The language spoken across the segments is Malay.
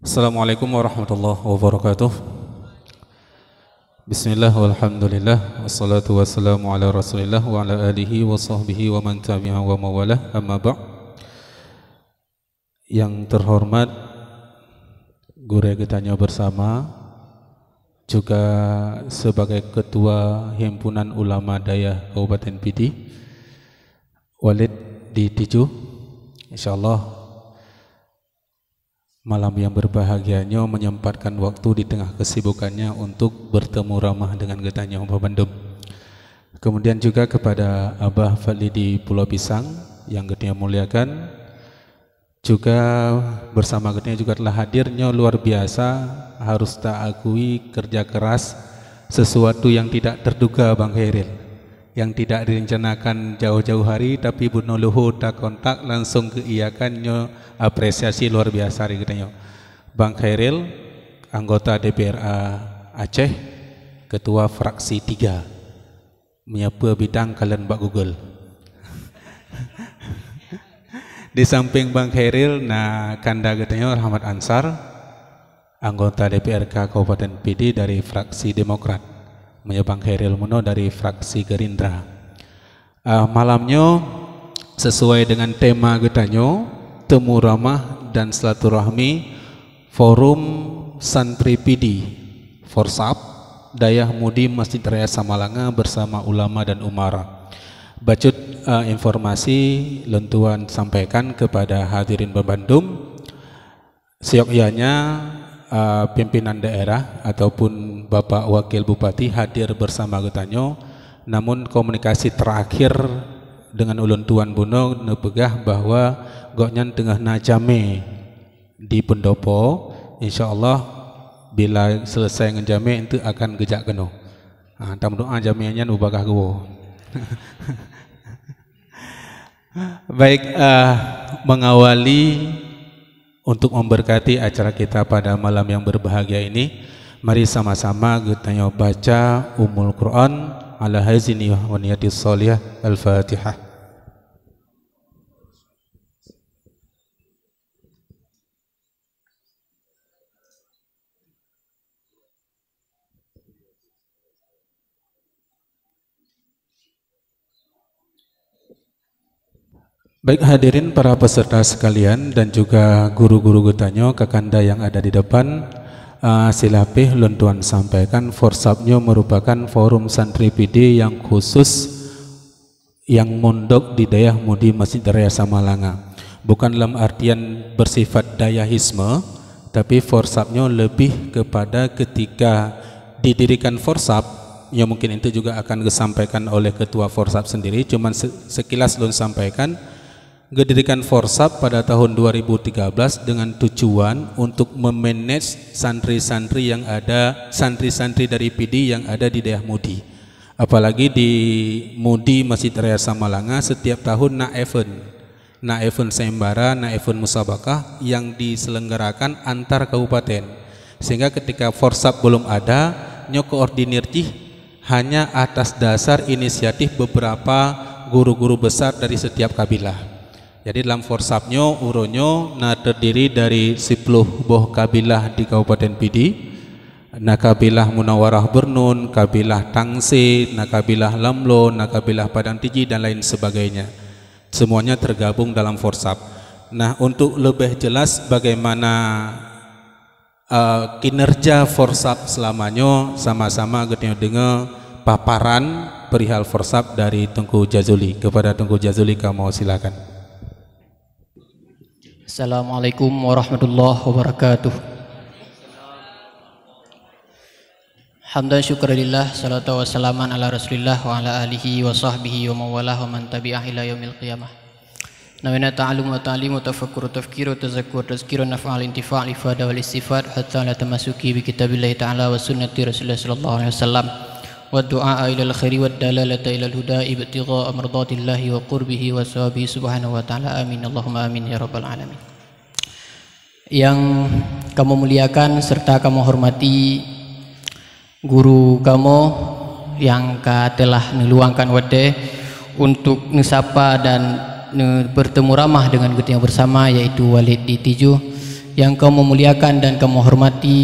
Assalamualaikum warahmatullahi wabarakatuh. Bismillah walhamdulillah wassalatu wassalamu ala rasulillah wa ala alihi wa sahbihi wa man tabi'ahu wa mawalah, amma ba'. Yang terhormat Guru Getanya bersama, juga sebagai Ketua Himpunan Ulama Daya Kabupaten Pidi, Walid di Tiju, insyaallah malam yang berbahagianya menyempatkan waktu di tengah kesibukannya untuk bertemu ramah dengan Getanya Umpah Bandung. Kemudian juga kepada Abah Fadli di Pulau Pisang yang Getanya muliakan, juga bersama Getanya juga telah hadirnya luar biasa, harus tak akui kerja keras, sesuatu yang tidak terduga Bang Khairil, yang tidak direncanakan jauh-jauh hari, tapi bunuh luhur tak kontak langsung keiyakannya, apresiasi luar biasa hari Getanya. Bang Khairil, anggota DPRA Aceh, ketua fraksi 3, menyapa bidang kalian Mbak Google. Di samping Bang Khairil, nah kanda Getanya Rahmat Ansar, anggota DPRK Kabupaten Pidi dari fraksi Demokrat, menyapa Bang Khairil Muno dari fraksi Gerindra. Malamnya sesuai dengan tema Getanya, temu ramah dan silaturahmi Forum Santri Pidi Forsap Dayah Mudi Masjid Raya Samalanga bersama ulama dan umara. Bacut informasi lentuan sampaikan kepada hadirin Bandung, seyogyanya pimpinan daerah ataupun Bapak Wakil Bupati hadir bersama Getanya, namun komunikasi terakhir dengan ulun tuan Buno nepegah bahwa goknya tengah najame di pendopo, insyaallah bila selesai ngejame itu akan gejak keno. Tam doa jamiannya ubagah gowo. Baik, mengawali untuk memberkati acara kita pada malam yang berbahagia ini, mari sama-sama Getanya baca Ummul Quran ala hazini wa niyatis sholihah. Al-Fatihah. Baik hadirin para peserta sekalian dan juga guru-guru Getanya, kakanda yang ada di depan, silapih lentuan sampaikan Forsapnya merupakan forum santri PD yang khusus yang mondok di Dayah Mudi Masjid Raya Samalanga. Bukan dalam artian bersifat dayahisme, tapi Forsapnya lebih kepada ketika didirikan Forsap, ya mungkin itu juga akan disampaikan oleh ketua Forsap sendiri, cuman sekilas belum sampaikan. Didirikan Forsap pada tahun 2013 dengan tujuan untuk memanage santri-santri yang ada, santri-santri dari PD yang ada di Dayah Mudi. Apalagi di Mudi Masjid Raya Samalanga setiap tahun na event sembara, na event musabakah yang diselenggarakan antar kabupaten. Sehingga ketika Forsap belum ada, nyo koordinir hanya atas dasar inisiatif beberapa guru-guru besar dari setiap kabilah. Jadi dalam Forsapnya uronyo terdiri dari 10 buah kabilah di Kabupaten Pidi, kabilah Munawarah Bernun, kabilah Tangsi, kabilah Lamlo, kabilah Padang Tiji dan lain sebagainya. Semuanya tergabung dalam Forsap. Nah, untuk lebih jelas bagaimana kinerja Forsap selamanya, sama-sama Getanya dengar paparan perihal Forsap dari Tengku Jazuli. Kepada Tengku Jazuli kamu silakan. Assalamualaikum warahmatullahi wabarakatuh. Hamdan syukurillah, salatu wassalaman ala rasulillah wa ala alihi wa sahbihi wa mawalah wa man tabi'ah ila yaumil qiyamah. Nawina ta'alum wa ta'lim wa tafakkur wa tafkir wa tazakkur wa tazkir wa naf'al intifa' ifada wal istifad hatta la tamasuki bi kitabillahi ta'ala wa sunnati rasulullah sallallahu alaihi wasallam wa du'a ila al-khairi wa dalalata ila al-huda ibtigha amradatillahi wa qurbihi wa sawabihi subhanahu wa ta'ala. Amin Allahumma amin ya rabbal alamin. Yang kamu muliakan serta kamu hormati guru kamu yang telah meluangkan waktu untuk nesapa dan bertemu ramah dengan Getanya bersama, yaitu Walid di Tiju, yang kami muliakan dan kami hormati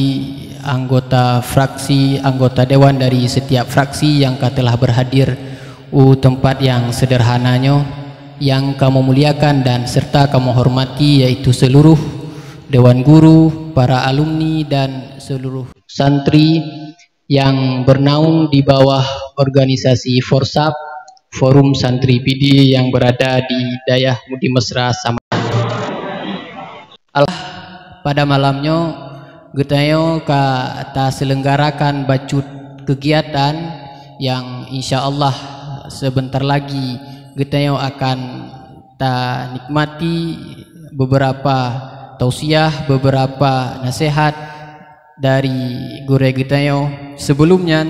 anggota fraksi, anggota dewan dari setiap fraksi yang telah berhadir tempat yang sederhananya, yang kami muliakan dan serta kami hormati yaitu seluruh dewan guru, para alumni dan seluruh santri yang bernaung di bawah organisasi Forsap, Forum Santri PD yang berada di Dayah Mudi Mesra Samarinda. Pada malamnya getayo kita selenggarakan bacut kegiatan yang insya Allah sebentar lagi getayo akan kita nikmati beberapa tausiah, beberapa nasihat dari guru getayo. Sebelumnya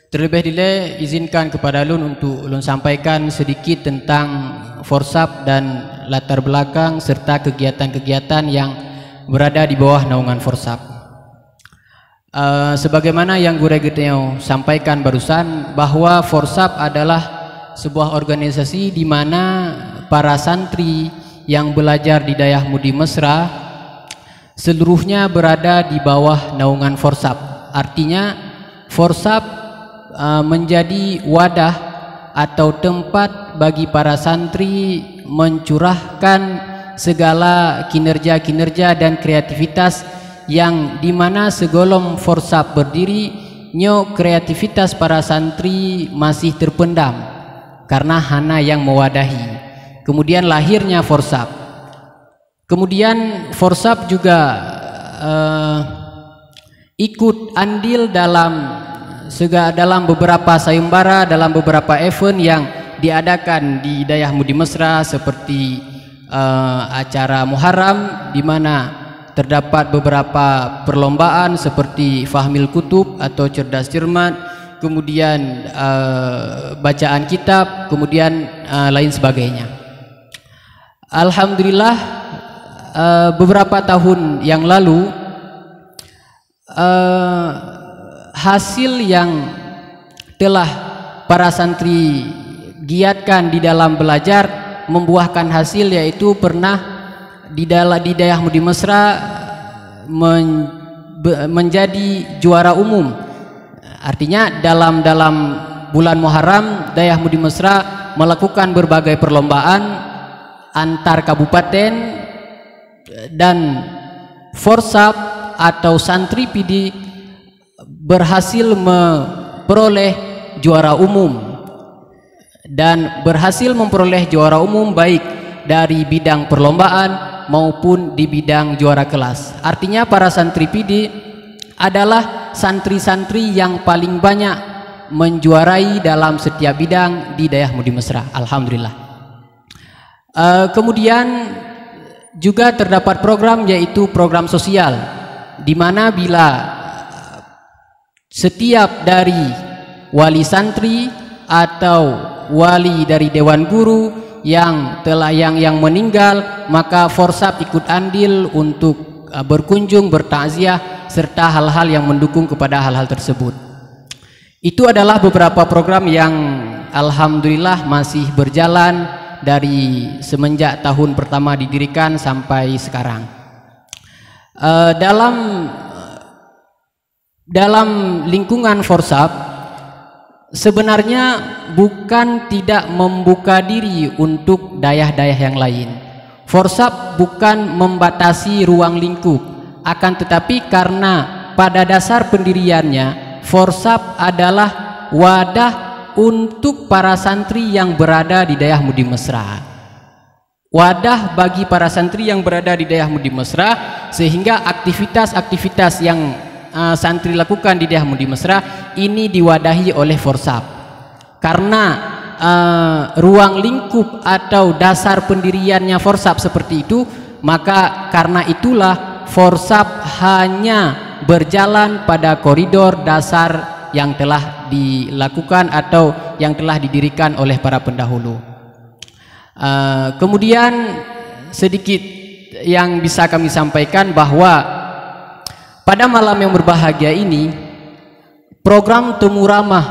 terlebih dahulu izinkan kepada Lun untuk Lun sampaikan sedikit tentang Forsap dan latar belakang serta kegiatan-kegiatan yang berada di bawah naungan Forsap. Sebagaimana yang guru getayo sampaikan barusan, bahwa Forsap adalah sebuah organisasi di mana para santri yang belajar di Dayah Mudi Mesra seluruhnya berada di bawah naungan Forsap. Artinya Forsap menjadi wadah atau tempat bagi para santri mencurahkan segala kinerja-kinerja dan kreativitas yang dimana segolong Forsap berdiri, kreativitas para santri masih terpendam karena hana yang mewadahi. Kemudian lahirnya Forsap. Kemudian Forsap juga ikut andil dalam beberapa sayembara, dalam beberapa event yang diadakan di Dayah Mudi Mesra, seperti acara Muharram di mana terdapat beberapa perlombaan seperti Fahmil Kutub atau cerdas cermat, kemudian bacaan kitab, kemudian lain sebagainya. Alhamdulillah beberapa tahun yang lalu hasil yang telah para santri giatkan di dalam belajar membuahkan hasil, yaitu pernah di Dayah Mudi Mesra menjadi juara umum. Artinya dalam bulan Muharram Dayah Mudi Mesra melakukan berbagai perlombaan antar kabupaten, dan Forsap atau santri PD berhasil memperoleh juara umum, dan berhasil memperoleh juara umum baik dari bidang perlombaan maupun di bidang juara kelas. Artinya para santri PD adalah santri-santri yang paling banyak menjuarai dalam setiap bidang di Dayah Mudi Mesra. Alhamdulillah. Kemudian juga terdapat program, yaitu program sosial, di mana bila setiap dari wali santri atau wali dari dewan guru yang meninggal, maka Forsap ikut andil untuk berkunjung, bertakziah, serta hal-hal yang mendukung kepada hal-hal tersebut. Itu adalah beberapa program yang alhamdulillah masih berjalan dari semenjak tahun pertama didirikan sampai sekarang. Dalam lingkungan Forsap sebenarnya bukan tidak membuka diri untuk dayah-dayah yang lain. Forsap bukan membatasi ruang lingkup, akan tetapi karena pada dasar pendiriannya Forsap adalah wadah untuk para santri yang berada di Dayah Mudi Mesra. Wadah bagi para santri yang berada di Dayah Mudi Mesra, sehingga aktivitas-aktivitas yang santri lakukan di Dayah Mudi Mesra ini diwadahi oleh Forsap. Karena ruang lingkup atau dasar pendiriannya Forsap seperti itu, maka karena itulah Forsap hanya berjalan pada koridor dasar yang telah dilakukan atau yang telah didirikan oleh para pendahulu. Kemudian sedikit yang bisa kami sampaikan, bahwa pada malam yang berbahagia ini program Temu Ramah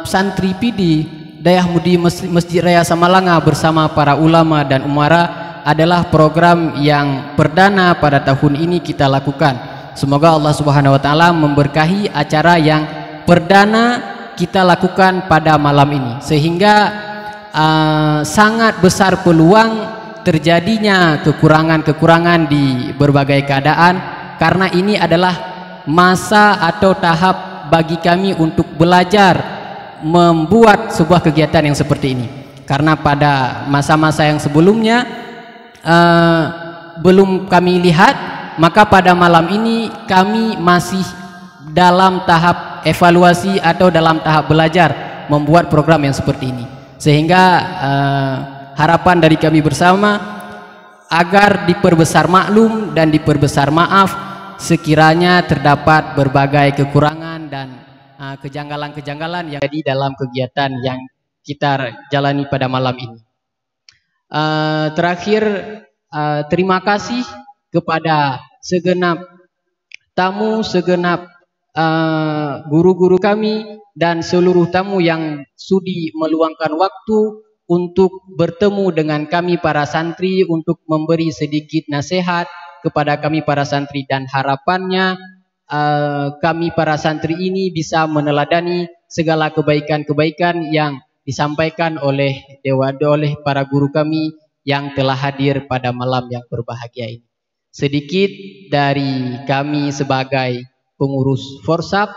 santri PD Dayah Mudi Masjid Raya Samalanga bersama para ulama dan umara adalah program yang perdana pada tahun ini kita lakukan. Semoga Allah Subhanahu wa taala memberkahi acara yang perdana kita lakukan pada malam ini, sehingga sangat besar peluang terjadinya kekurangan-kekurangan di berbagai keadaan, karena ini adalah masa atau tahap bagi kami untuk belajar membuat sebuah kegiatan yang seperti ini. Karena pada masa-masa yang sebelumnya belum kami lihat, maka pada malam ini kami masih dalam tahap evaluasi atau dalam tahap belajar membuat program yang seperti ini. Sehingga harapan dari kami bersama agar diperbesar maklum dan diperbesar maaf sekiranya terdapat berbagai kekurangan dan kejanggalan-kejanggalan yang ada dalam kegiatan yang kita jalani pada malam ini. Terakhir, terima kasih kepada segenap tamu, segenap guru-guru kami dan seluruh tamu yang sudi meluangkan waktu untuk bertemu dengan kami para santri, untuk memberi sedikit nasihat kepada kami para santri, dan harapannya kami para santri ini bisa meneladani segala kebaikan-kebaikan yang disampaikan oleh para guru kami yang telah hadir pada malam yang berbahagia ini. Sedikit dari kami sebagai pengurus Forsap,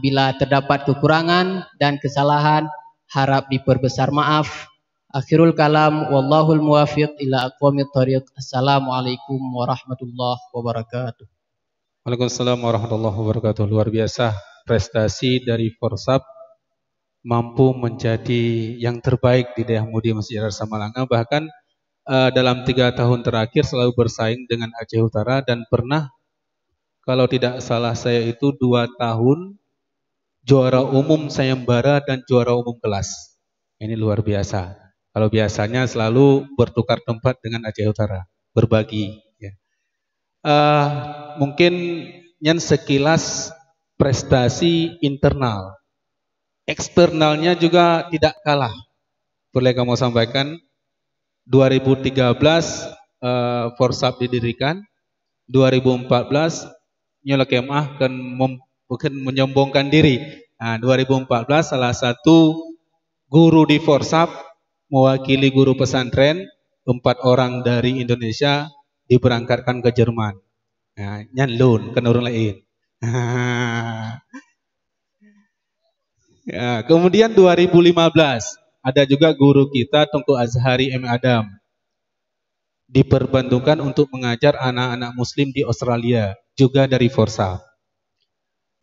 bila terdapat kekurangan dan kesalahan harap diperbesar maaf. Akhirul kalam, wallahul muwafiq ila aqwamit thariq. Assalamualaikum warahmatullahi wabarakatuh. Waalaikumsalam warahmatullahi wabarakatuh. Luar biasa prestasi dari Forsap, mampu menjadi yang terbaik di Dayah-Mudi Masjid Al-Arsa Malanga. Bahkan dalam 3 tahun terakhir selalu bersaing dengan Aceh Utara, dan pernah, kalau tidak salah saya itu 2 tahun juara umum sayembara dan juara umum kelas. Ini luar biasa. Kalau biasanya selalu bertukar tempat dengan Aceh Utara, berbagi. Ya. Mungkin yang sekilas prestasi internal, eksternalnya juga tidak kalah. Boleh kamu sampaikan, 2013 Forsap didirikan, 2014 Nyola Kemah kan bukan menyombongkan diri. Nah, 2014 salah satu guru di Forsap mewakili guru pesantren 4 orang dari Indonesia diberangkatkan ke Jerman. Nah, nyanlun kan orang lain. Ya, kemudian 2015 ada juga guru kita Tunku Azhari M. Adam diperbantukan untuk mengajar anak-anak muslim di Australia, juga dari Forsap.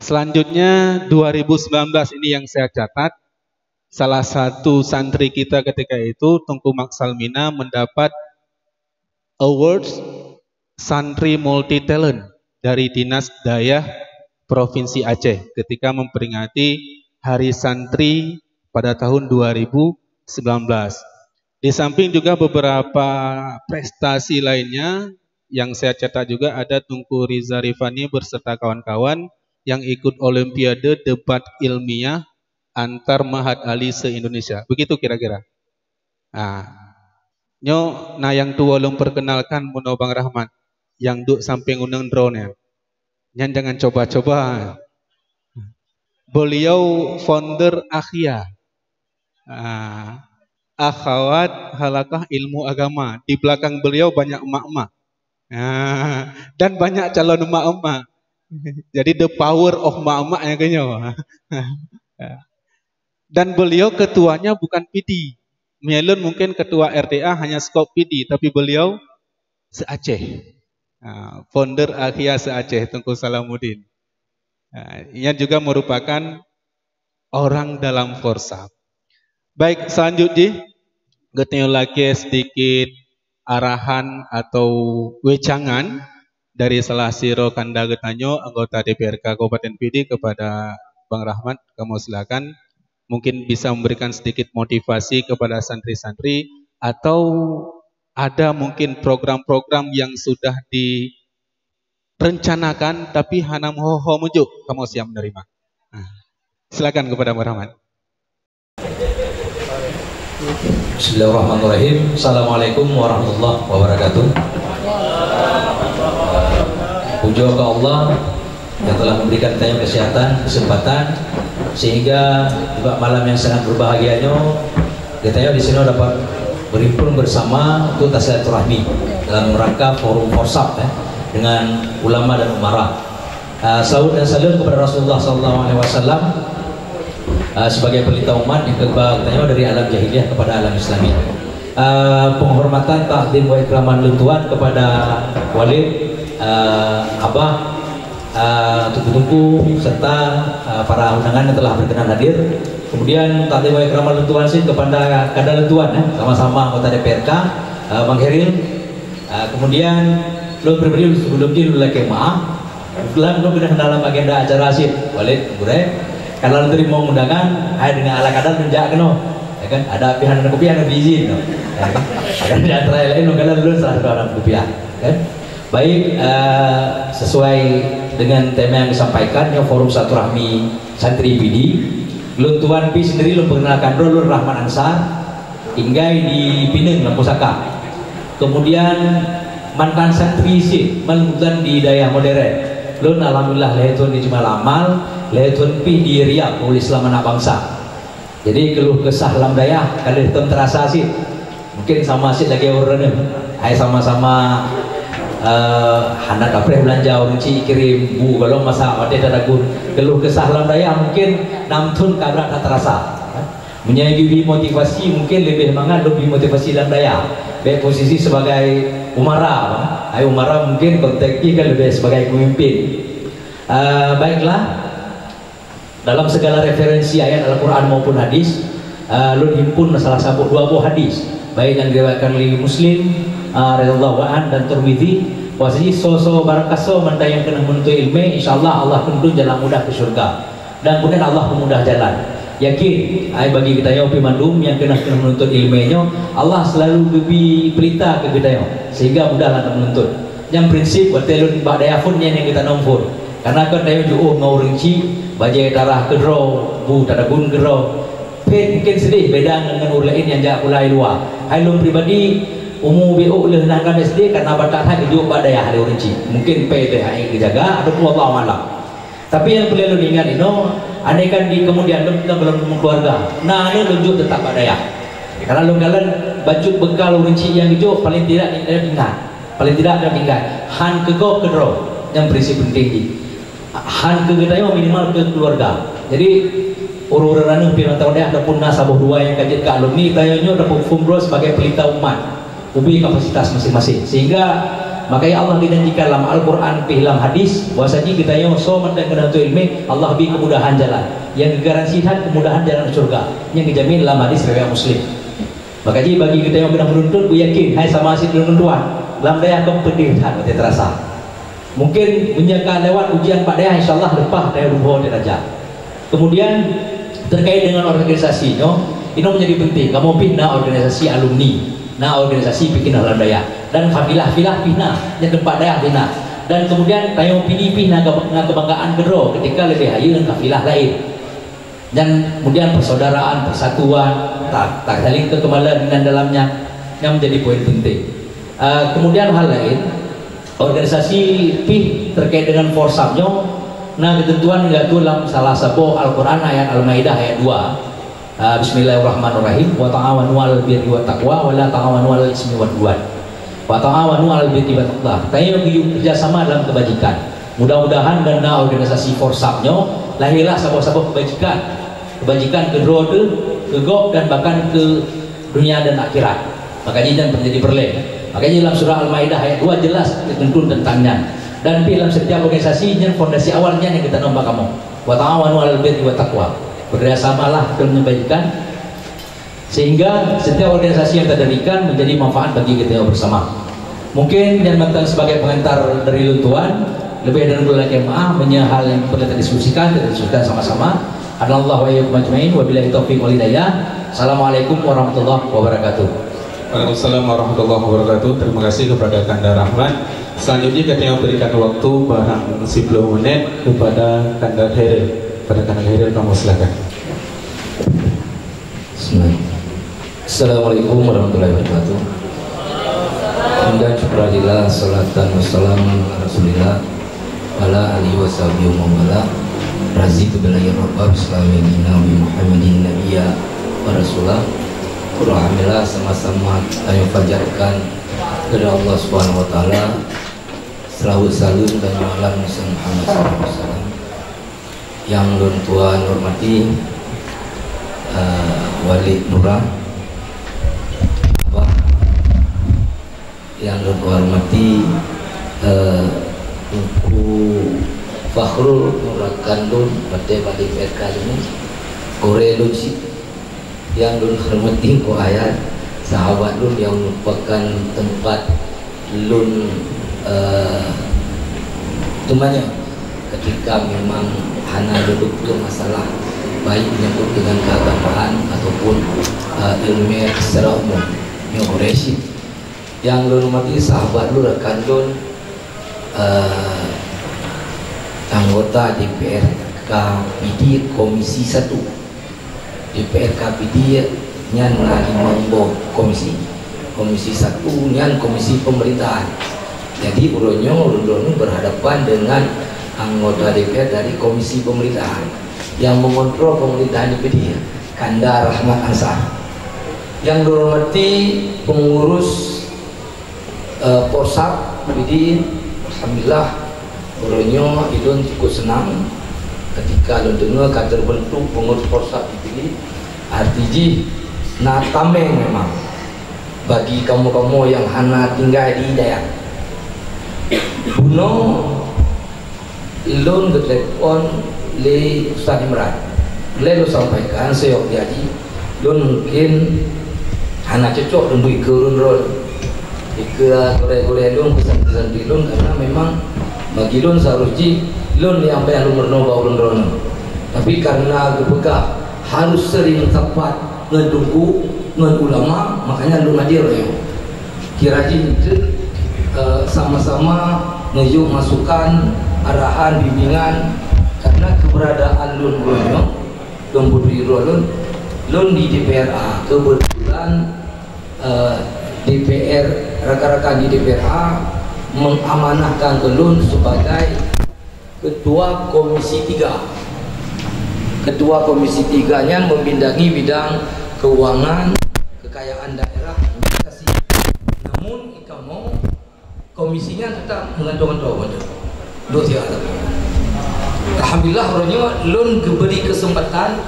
Selanjutnya 2019 ini yang saya catat, salah satu santri kita ketika itu, Tunku Maksalmina, mendapat awards santri multi talent dari Dinas Dayah Provinsi Aceh ketika memperingati Hari Santri pada tahun 2019. Di samping juga beberapa prestasi lainnya yang saya catat juga, ada Tunku Riza Rifani beserta kawan-kawan yang ikut Olimpiade debat ilmiah antar Mahat Ali se-Indonesia. Begitu kira-kira. Nah yang tua belum perkenalkan Muno Bang Rahmat yang duduk samping undang drone-nya. Jangan coba-coba. Beliau founder Akhia. Akhwat Halakah Ilmu Agama. Di belakang beliau banyak emak-emak. Dan banyak calon emak-emak. Jadi the power of emak-emak yang kayaknya. Dan beliau ketuanya bukan PD. Melun mungkin ketua RTA hanya skop PD, tapi beliau se-Aceh. Founder Akhia se-Aceh, Tunku Salamuddin. Ia juga merupakan orang dalam Forsap. Baik, selanjutnya kita lagi sedikit arahan atau wecangan dari salah siro Kanda Getanyo, anggota DPRK Kabupaten PD, kepada Bang Rahmat. Kamu silakan, mungkin bisa memberikan sedikit motivasi kepada santri-santri, atau ada mungkin program-program yang sudah direncanakan tapi hanam ho mujuk, kamu siap menerima. Silakan kepada Bang Rahmat. Bismillahirrahmanirrahim. Assalamualaikum warahmatullahi wabarakatuh. Puja ke Allah yang telah memberikan kita kesehatan, kesempatan, sehingga juga malam yang sangat berbahagianya kita di sini dapat berhimpun bersama untuk silaturahmi dalam rangka forum forsap dengan ulama dan umarah. Salawat dan salam kepada Rasulullah SAW sebagai pelita umat yang kebahagiaannya dari alam jahiliyah kepada alam Islami. Penghormatan, takdim wa ikraman luntuan kepada walid, abah, tuku-tuku serta para undangan yang telah berkenan hadir. Kemudian takdim wa ikraman luntuan sih kepada kada luntuan sama-sama anggota DPRK, Bang Heril. Kemudian lo pribadi sebelum ini lagi maaf. Kebetulan lo sudah dalam agenda acara sih, walid, gure. Kalau terima undangan, dengan ala kadar menjak keno, ya kan? Ada pihak kopi, ada izin, no? Ya kan? Ada di antara lain, kalau dulu 100 rupiah, kan? Baik, sesuai dengan tema yang disampaikan, ya forum silaturahmi santri PD, Luntuan Pi sendiri lo perkenalkan dulu Rahman Ansar, tinggal di Pineng, Pusaka. Kemudian mantan santri sih, melanjutkan di daerah modern. Lo alhamdulillah lahirun di Jumal Amal, lahirun pi di Riyadh, oleh Islam anak bangsa. Jadi keluh kesah lam daya kalau hitam terasa sih, mungkin sama sih lagi orang ni, sama-sama hendak dapet belanja orang cik kirim bu kalau masa ada tadagun keluh kesah lam daya mungkin namtun kabrak tak terasa. Menyanyi motivasi mungkin lebih semangat lebih motivasi lam daya. Baik posisi sebagai umara, umara mungkin konteksnya kan lebih sebagai pemimpin. Baiklah, dalam segala referensi ayat Al-Quran maupun hadis, lu himpun salah satu dua buah hadis, baik yang diriwayatkan oleh Muslim, radhiyallahu an dan Tirmidzi. Bahwasanya so barakaso manda yang kena menuntut ilmu, insyaallah Allah kendun jalan mudah ke surga. Dan kemudian Allah memudah jalan. Yakin, bagi kita yang pimandum yang kena menuntut ilmunya, Allah selalu beri berita ke kita sehingga mudahlah menuntut. Yang prinsip bertelun badai pun yang kita nombor. Karena kan tayo jo ngaurinci bajai darah kedro bu tadagun kedro. Mungkin sedih beda dengan orang lain yang jak ulai luar. Hailum pribadi umum BO leh nangkan SD karena batak hak hidup badai hari orinci. Mungkin PT hai dijaga atau Allah malam. Tapi yang perlu diingat ini, andaikan di kemudian kita belum keluarga, nah ini lunjuk tetap ada ya. Karena lu kalian baju bekal rinci yang hijau paling tidak tinggal, han kego kedro yang prinsip penting han kegedanya minimal ke keluarga. Jadi orang-orang yang tahu deh ada pun nasabah dua yang kajian ke alumni, tayanya ada fumro sebagai pelita umat, ubi kapasitas masing-masing, sehingga makanya Allah dijanjikan dalam Al-Quran, dalam hadis, bahwasanya kita yang so mendengar untuk ilmu, Allah beri kemudahan jalan, yang garansikan kemudahan jalan ke surga, yang dijamin dalam hadis riwayat Muslim. Makanya bagi kita yang pernah menuntut, gue yakin, hai sama asyik penuntuan, dalam daya kepedihan, tidak terasa. Mungkin menjaga lewat ujian Pak Daya, insyaallah lepas daya rubuh derajat. Kemudian terkait dengan organisasi, ini menjadi penting. Kamu pindah organisasi alumni, nah organisasi bikin dalam daya. Dan kafilah-filah pina yang tempat daerah pina, dan kemudian tayo pilih pina kebanggaan kedro ketika lebih hayu dan kafilah lain, dan kemudian persaudaraan, persatuan, tak saling kekemalan dengan dalamnya yang menjadi poin penting. Kemudian hal lain, organisasi PIH terkait dengan forsapnya, nah ketentuan yaitu dalam salah satu Al-Quran ayat Al-Maidah ayat 2. Bismillahirrahmanirrahim. Wa ta'awanu 'alal birri wat taqwa wa la ta'awanu 'alal ismi wal 'udwan. Wa ta'awanu 'alal birri wat taqwa. Tayo kerjasama dalam kebajikan. Mudah-mudahan dana organisasi forsapnya lahirlah sabab-sabab kebajikan ke roda, ke gop dan bahkan ke dunia dan akhirat. Makanya jangan terjadi perleh. Makanya dalam surah Al-Maidah ayat 2 jelas dituntun tentangnya. Dan dalam setiap organisasi yang fondasi awalnya yang kita nombak kamu. Wa ta'awanu 'alal birri wat taqwa. Bekerjasamalah dalam kebaikan, sehingga setiap organisasi yang terdirikan menjadi manfaat bagi kita bersama. Mungkin yang datang sebagai pengantar dari Luntuan, lebih dari dulu lagi maaf hal yang perlu kita diskusikan sama-sama. Anallahu wa iyyakum ajmain, wabillahi taufiq wal hidayah. Assalamualaikum warahmatullahi wabarakatuh. Waalaikumsalam warahmatullahi wabarakatuh. Terima kasih kepada Kanda Rahman. Selanjutnya kita berikan waktu barang 10 menit kepada Kanda Heril. Pada Kanda Heril, kamu silakan. Assalamualaikum warahmatullahi wabarakatuh. Hamdan syukurillah, salatan wassalamu ala Rasulillah ala alihi washabihi wa mawala. Razitu billahi rabbab salamin nabi Muhammadin nabiyya wa rasulah. Alhamdulillah sama-sama kami panjatkan kepada Allah Subhanahu wa taala selawat salam dan salam Muhammad sallallahu alaihi wasallam. Yang tuan hormati Walid Nurah, yang hormati Tuku Fakhrul Nurah Kandun Partai Balik PRK ini Kore Lunsi, yang hormati ko ayat sahabat lun yang merupakan tempat lun temannya ketika memang hana duduk masalah baik menyangkut dengan keagamaan ataupun ilmu secara umum yang koreksi. Yang lu hormati sahabat lu rekan lu anggota DPR KPD Komisi 1 DPR KPD nyan melalui membawa komisi 1 nyan komisi pemerintahan. Jadi urunyo berhadapan dengan anggota DPR dari komisi pemerintahan yang mengontrol pemerintahan DPD, Kanda Rahmat Ansar. Yang dihormati pengurus Porsap DPD, alhamdulillah urunyo idun cukup senang ketika lu dengar kata terbentuk pengurus Porsap DPD RTG na tameng memang bagi kamu-kamu yang hana tinggal di daerah Buno lun bertelepon le Ustaz Imran le lu sampaikan saya jadi lun mungkin hana cocok lun bui ke lun jika gore-gore lun pesan-pesan di lun karena memang bagi lun seharusnya lun yang bayar lun bernobau lun ron, tapi karena kepegah harus sering tepat ngedungku ngan ulama makanya lun hadir ya kira-kira sama-sama ngeyuk masukan arahan bimbingan karena keberadaan lun putri lun di DPRA kebetulan DPR rakan-rakan di DPRA mengamanahkan ke lun sebagai ketua komisi 3. Ketua komisi 3 nya membindangi bidang keuangan, kekayaan daerah, investasi. Namun kamu komisinya tetap mengantung-antung alhamdulillah orangnya lun diberi kesempatan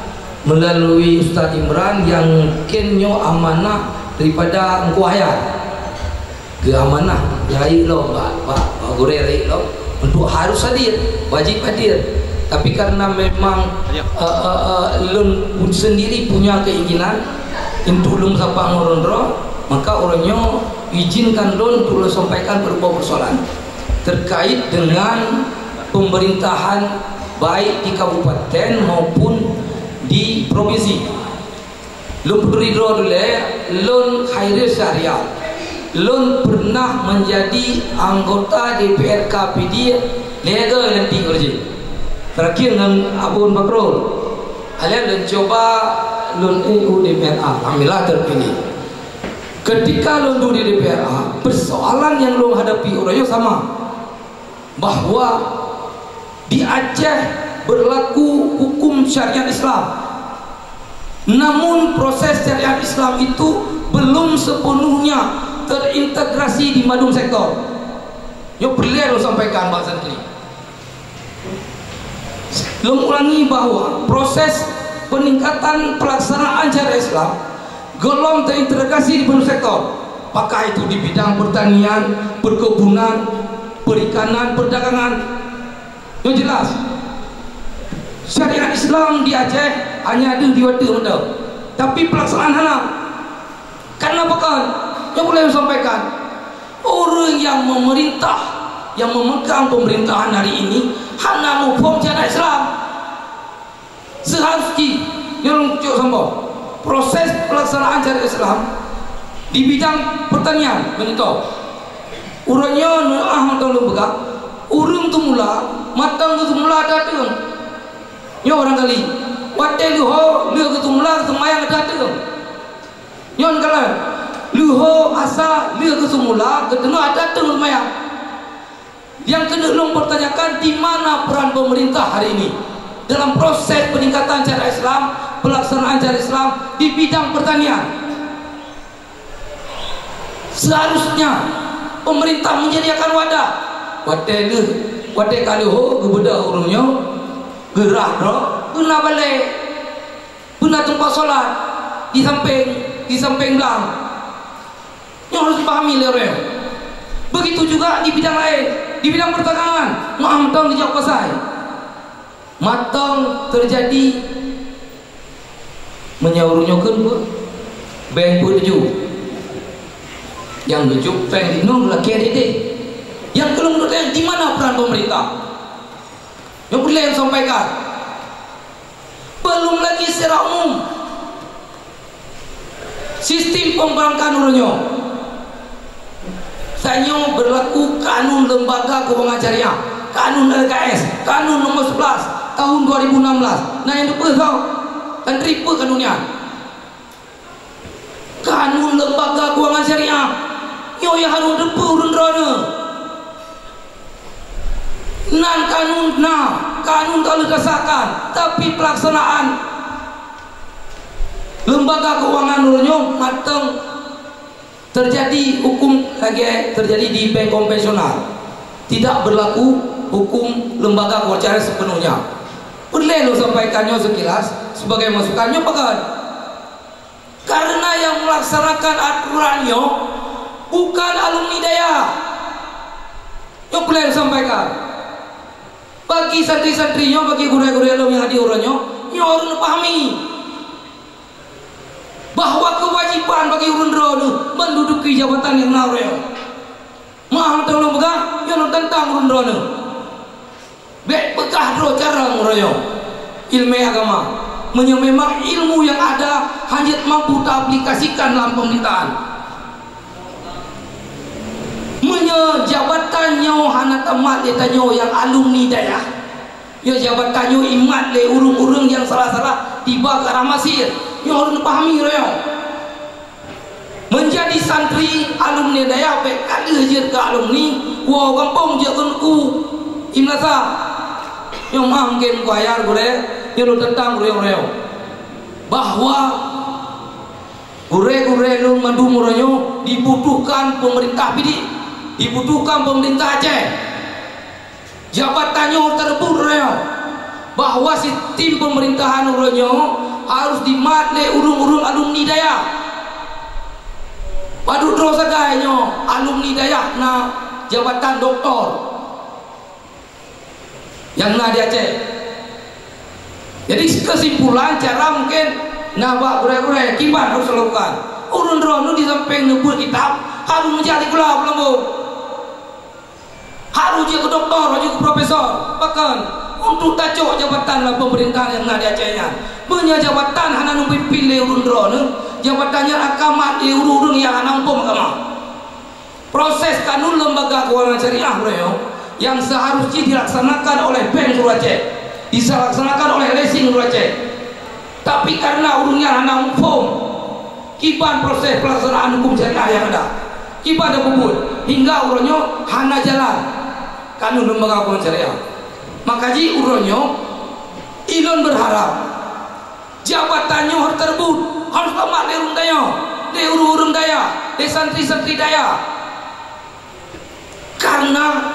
melalui Ustaz Imran yang kenyo amanah daripada engkau hayat ke amanah rai lo pak gore rai lo untuk harus hadir, wajib hadir. Tapi karena memang lun sendiri punya keinginan untuk lun sapa ngorondro, maka orangnya izinkan lun untuk sampaikan beberapa persoalan terkait dengan pemerintahan baik di kabupaten maupun di provinsi. Lun berdiri dulu lun Khairil Syariah, lun pernah menjadi anggota DPR KPD lega nanti kerja terakhir dengan Abun Bakrul alian dan coba lun DPRA alhamdulillah terpilih. Ketika lun di DPRA persoalan yang lun hadapi orangnya sama, bahwa di Aceh berlaku hukum syariat Islam, namun proses syariat Islam itu belum sepenuhnya terintegrasi di madung sektor. Yo perlu sampaikan Pak Santri. Mengulangi bahwa proses peningkatan pelaksanaan syariat Islam belum terintegrasi di madung sektor. Apakah itu di bidang pertanian, perkebunan, perikanan, perdagangan. Yang jelas syariat Islam di Aceh hanya ada di waktu muda, tapi pelaksanaan hana karena bukan yang boleh sampaikan orang yang memerintah, yang memegang pemerintahan hari ini hana hukum syariat Islam. Seharusnya yang cuk sambung proses pelaksanaan syariat Islam di bidang pertanian begitu urangnya matang lu begak urung tu mula matang tu mula datang nyo orang kali wadah lu ho lu tu mula semayang datang nyon kalian luho asa lia ke semula ke tengah datang lumayan yang kena long pertanyakan di mana peran pemerintah hari ini dalam proses peningkatan syariat Islam, pelaksanaan syariat Islam di bidang pertanian. Seharusnya pemerintah menyediakan wadah wadah kaliho kebedah urungnya gerah dah guna balik guna tempat solat di samping belang yang harus dipahami oleh begitu juga di bidang lain, di bidang pertanian matang dijawab pasai matang terjadi menyaurunykan beng tuju yang gejuk beng dinong lah KDD yang belum menurut di mana peran pemerintah yang boleh sampaikan. Belum lagi secara umum sistem pembankan urunyo sanyo berlaku kanun lembaga keuangan syariah, kanun LKS, kanun nomor 11 tahun 2016. Nah yang depan tau kan tripe kanunnya kanun lembaga keuangan syariah yo yang harus depan urun drone nan kanun kalau disahkan tapi pelaksanaan lembaga keuangan urunyo matang terjadi hukum lagi terjadi di bank konvensional tidak berlaku hukum lembaga keuangan syariah sepenuhnya. Boleh lo sampaikannya sekilas sebagai masukannya pekan karena yang melaksanakan aturannya bukan alumni daya yang boleh sampaikan bagi santri-santrinya, bagi guru-guru yang hadir orangnya, yang harus pahami bahwa kewajiban bagi urun menduduki jabatan yang narel. Mahal tolong pegang, yang tentang urun baik bekah dro cara orangnya. Ilmu agama, memang ilmu yang ada hanya mampu diaplikasikan dalam pemerintahan. Jabatannya hana tamat letanyo yang alumni daya ya jabatannya imat le urung-urung yang salah-salah tiba ke arah Masir yang harus pahami raya menjadi santri alumni daya baik kali hajar ke alumni wah kampung je ku imlasa yang mungkin bayar boleh yang tentang raya bahwa gure-gure lu mandumuranyo dibutuhkan pemerintah bidik dibutuhkan pemerintah Aceh jabatannya terbut bahwa sistem pemerintahan urunyo harus dimatle urung-urung alumni daya padu terus agaknya alumni daya na jabatan doktor yang na di Aceh. Jadi kesimpulan cara mungkin nabak gure-gure kibat harus dilakukan urun-urun di samping nebut kitab harus menjadi gula belum harus juga doktor, harus juga profesor bahkan untuk tajuk jabatan lah pemerintahan yang ada Acehnya punya jabatan hanya numpimpin le urun drone jabatannya akamat di urun yang hanya umpam agama proses kanun lembaga keuangan syariah bro yang seharusnya dilaksanakan oleh Bank Guru Aceh dilaksanakan oleh Leasing Guru Aceh tapi karena urunnya hanya umpam kiban proses pelaksanaan hukum syariah yang ada kiban ada bubut hingga urunnya hanya jalan kanun lembaga keuangan syariah. Maka ji uronyo ilon berharap jabatannya harus terbut harus tamat di urung daya di urung daya di santri-santri daya karena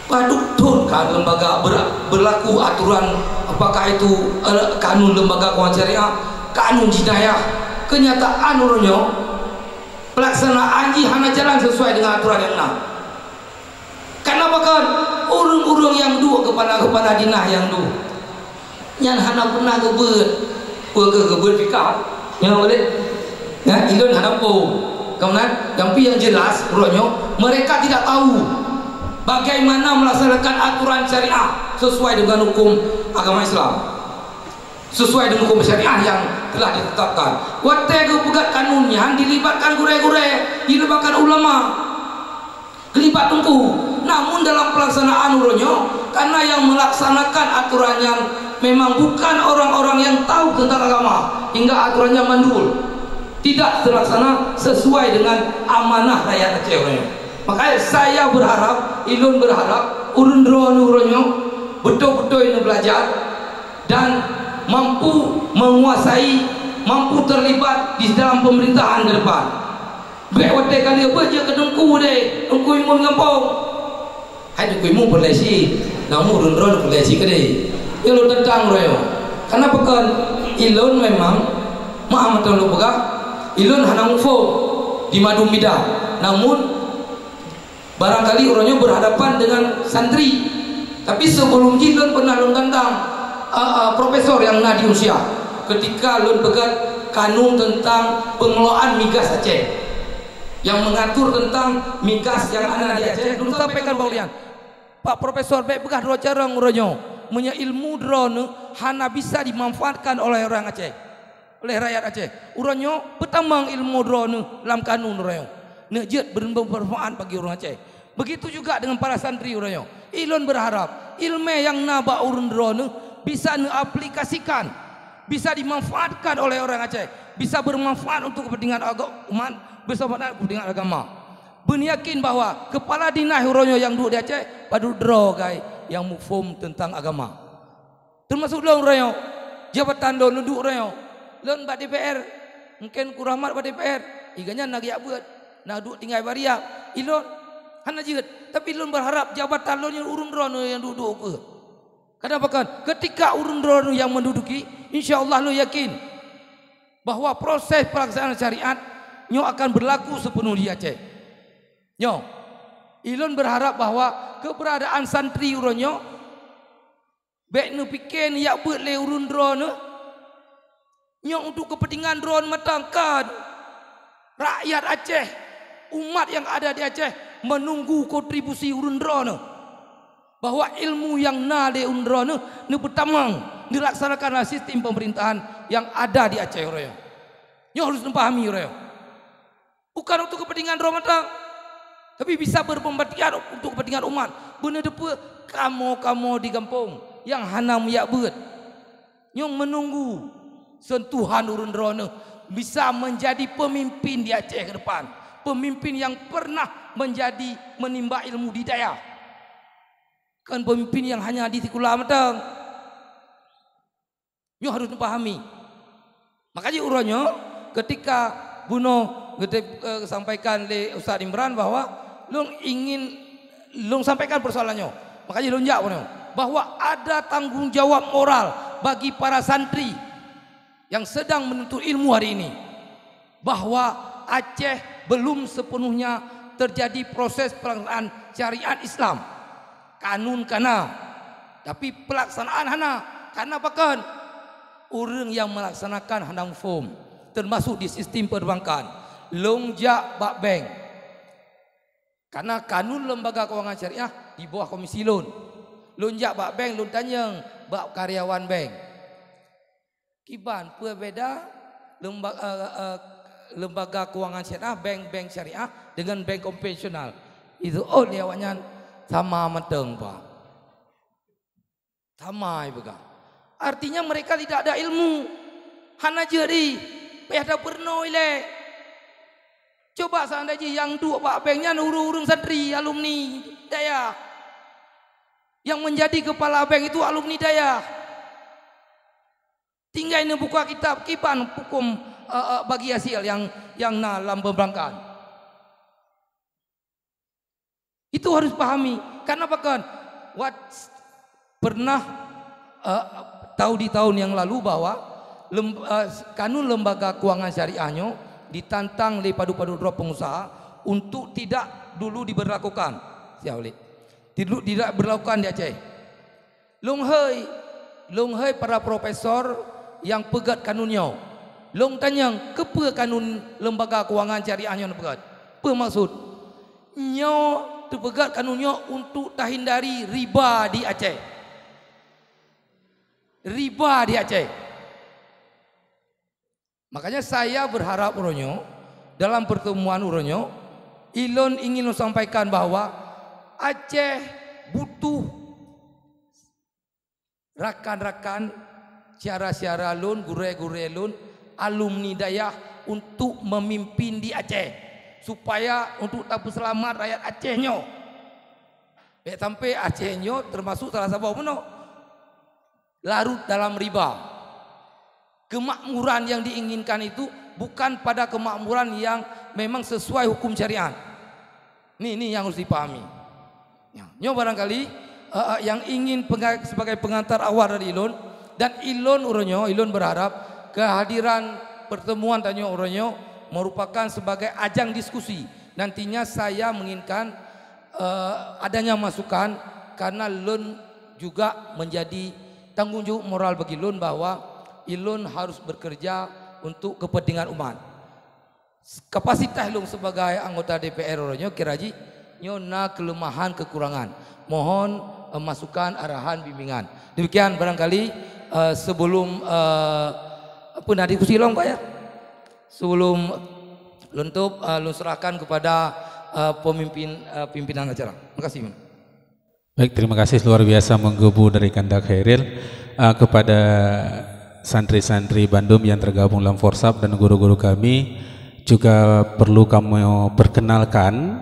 paduk kan lembaga berlaku aturan apakah itu kanun lembaga keuangan syariah kanun jinayah kenyataan uronyo pelaksanaan ji hanya jalan sesuai dengan aturan yang ada. Kenapa kan urung-urung yang dua kepala dinah yang dua yang hana pernah kebut fikah yang boleh ya ilun hana po kemudian yang jelas urungnya mereka tidak tahu bagaimana melaksanakan aturan syariah sesuai dengan hukum agama Islam sesuai dengan hukum syariah yang telah ditetapkan watego pegat kanunnya dilibatkan gure-gure dilibatkan ulama kelibat tungku namun dalam pelaksanaan urunyo karena yang melaksanakan aturan yang memang bukan orang-orang yang tahu tentang agama hingga aturannya mandul tidak terlaksana sesuai dengan amanah rakyat Aceh uronyo. Makanya saya berharap, ilun berharap urun drone uronyo betul-betul ini belajar dan mampu menguasai, mampu terlibat di dalam pemerintahan ke depan. Baik waktu kali apa je ke dengku deh, dengku imun ngampung. Hai dengku imun perlesi, namu urun drone perlesi ke deh. Ilun tentang uronyo. Karena pekan ilun memang maaf betul lu pegang ilun hanang fo di madu mida, namun barangkali uronyo berhadapan dengan santri. Tapi sebelum ilun pernah lun tentang profesor yang na di usia ketika lun pegang kanun tentang pengelolaan migas Aceh yang mengatur tentang migas yang ada di Aceh. Lun sampaikan baulian Pak Profesor baik pegang dua cara uronyo punya ilmu drone hanya bisa dimanfaatkan oleh orang Aceh, oleh rakyat Aceh. Uronyo bertambang ilmu drone dalam kanun uronyo nejat bermanfaat bagi orang Aceh. Begitu juga dengan para santri uronyo. Ilon berharap ilmu yang naba urun drone bisa diaplikasikan, bisa dimanfaatkan oleh orang Aceh, bisa bermanfaat untuk kepentingan umat, bisa bermanfaat kepentingan agama. Beryakin bahwa kepala dinas uronyo yang duduk di Aceh padu draw guys yang mufum tentang agama. Termasuk lon uronyo jabatan lon duduk uronyo lon bak DPR mungkin kurahmat bak DPR iganya nak yak buat nak duduk tinggal baria ilon hana jeut tapi lon berharap jabatan lon yang urun drone yang duduk ke. Kenapa kan ketika urun drone yang menduduki insyaallah lo yakin bahwa proses pelaksanaan syariat nyo akan berlaku sepenuh di Aceh. Nyo, ilun berharap bahwa keberadaan santri uronyo baik nu pikir yak buat le urun drone nyo untuk kepentingan drone matangkan rakyat Aceh, umat yang ada di Aceh menunggu kontribusi urun drone, bahwa ilmu yang na de urun drone nu pertamang dilaksanakanlah sistem pemerintahan yang ada di Aceh uronyo. Nyo harus memahami uronyo. Bukan untuk kepentingan drone matang, tapi bisa berpembatian untuk kepentingan umat. Benar depa kamu di kampung yang hanam yak beut yang menunggu sentuhan urun drone bisa menjadi pemimpin di Aceh ke depan, pemimpin yang pernah menimba ilmu di daya, kan pemimpin yang hanya di tikulah matang. Nyo harus dipahami. Makanya uronyo ketika Buno sampaikan le Ustaz Imran bahwa Long sampaikan persoalannya, makanya long jawab bahwa ada tanggung jawab moral bagi para santri yang sedang menuntut ilmu hari ini, bahwa Aceh belum sepenuhnya terjadi proses pelaksanaan syariat Islam, kanun kana, tapi pelaksanaan hana karena bahkan orang yang melaksanakan handang form termasuk di sistem perbankan longjak bak bank. Karena kanun lembaga keuangan syariah di bawah komisi loan. Lonjak bak bank, lon tanyang bak karyawan bank. Kiban berbeda lembaga keuangan syariah, bank syariah dengan bank konvensional. Itu dia awaknya sama mateng pak. Sama ibu. Artinya mereka tidak ada ilmu. Hana jadi payah pernah ile. Coba seandainya yang dua pak banknya urung santri alumni daya, yang menjadi kepala bank itu alumni daya. Tinggal ini buka kitab kipan hukum bagi hasil yang dalam pembankan. Itu harus pahami. Karena bahkan pernah tahu di tahun yang lalu bahwa kanun lembaga keuangan syariahnya ditantang oleh padu-padu drop pengusaha untuk tidak dulu diberlakukan. Tidak berlakukan di Aceh. Long hei para profesor yang pegat kanunnya. Long tanyang kepa kanun lembaga keuangan syariahnya pegat. Apa maksud? Nyo terpegat kanunnya untuk terhindari riba di Aceh. Riba di Aceh. Makanya saya berharap uronyo dalam pertemuan uronyo ilon ingin sampaikan bahwa Aceh butuh rakan-rakan syara-syara lun, gure-gure lun, alumni dayah untuk memimpin di Aceh supaya untuk tapu selamat rakyat Acehnya. Sampai Acehnya termasuk salah satu mana larut dalam riba. Kemakmuran yang diinginkan itu bukan pada kemakmuran yang memang sesuai hukum syariat. Ini yang harus dipahami. Nyo barangkali yang ingin sebagai pengantar awal dari Ilon, dan Ilon berharap kehadiran pertemuan tanya uronyo merupakan sebagai ajang diskusi. Nantinya saya menginginkan adanya masukan, karena Ilon juga menjadi tanggung jawab moral bagi Ilon bahwa Ilon harus bekerja untuk kepentingan umat. Kapasitas Ilon sebagai anggota DPR uronyo kiraji nyona kelemahan kekurangan. Mohon masukan, arahan, bimbingan. Demikian barangkali sebelum pernah diskusi long Pak ya. Sebelum luntup serahkan kepada pimpinan acara. Terima kasih. Baik, terima kasih luar biasa menggebu dari Kanda Khairil kepada santri-santri Bandung yang tergabung dalam Forsap dan guru-guru kami. Juga perlu kami perkenalkan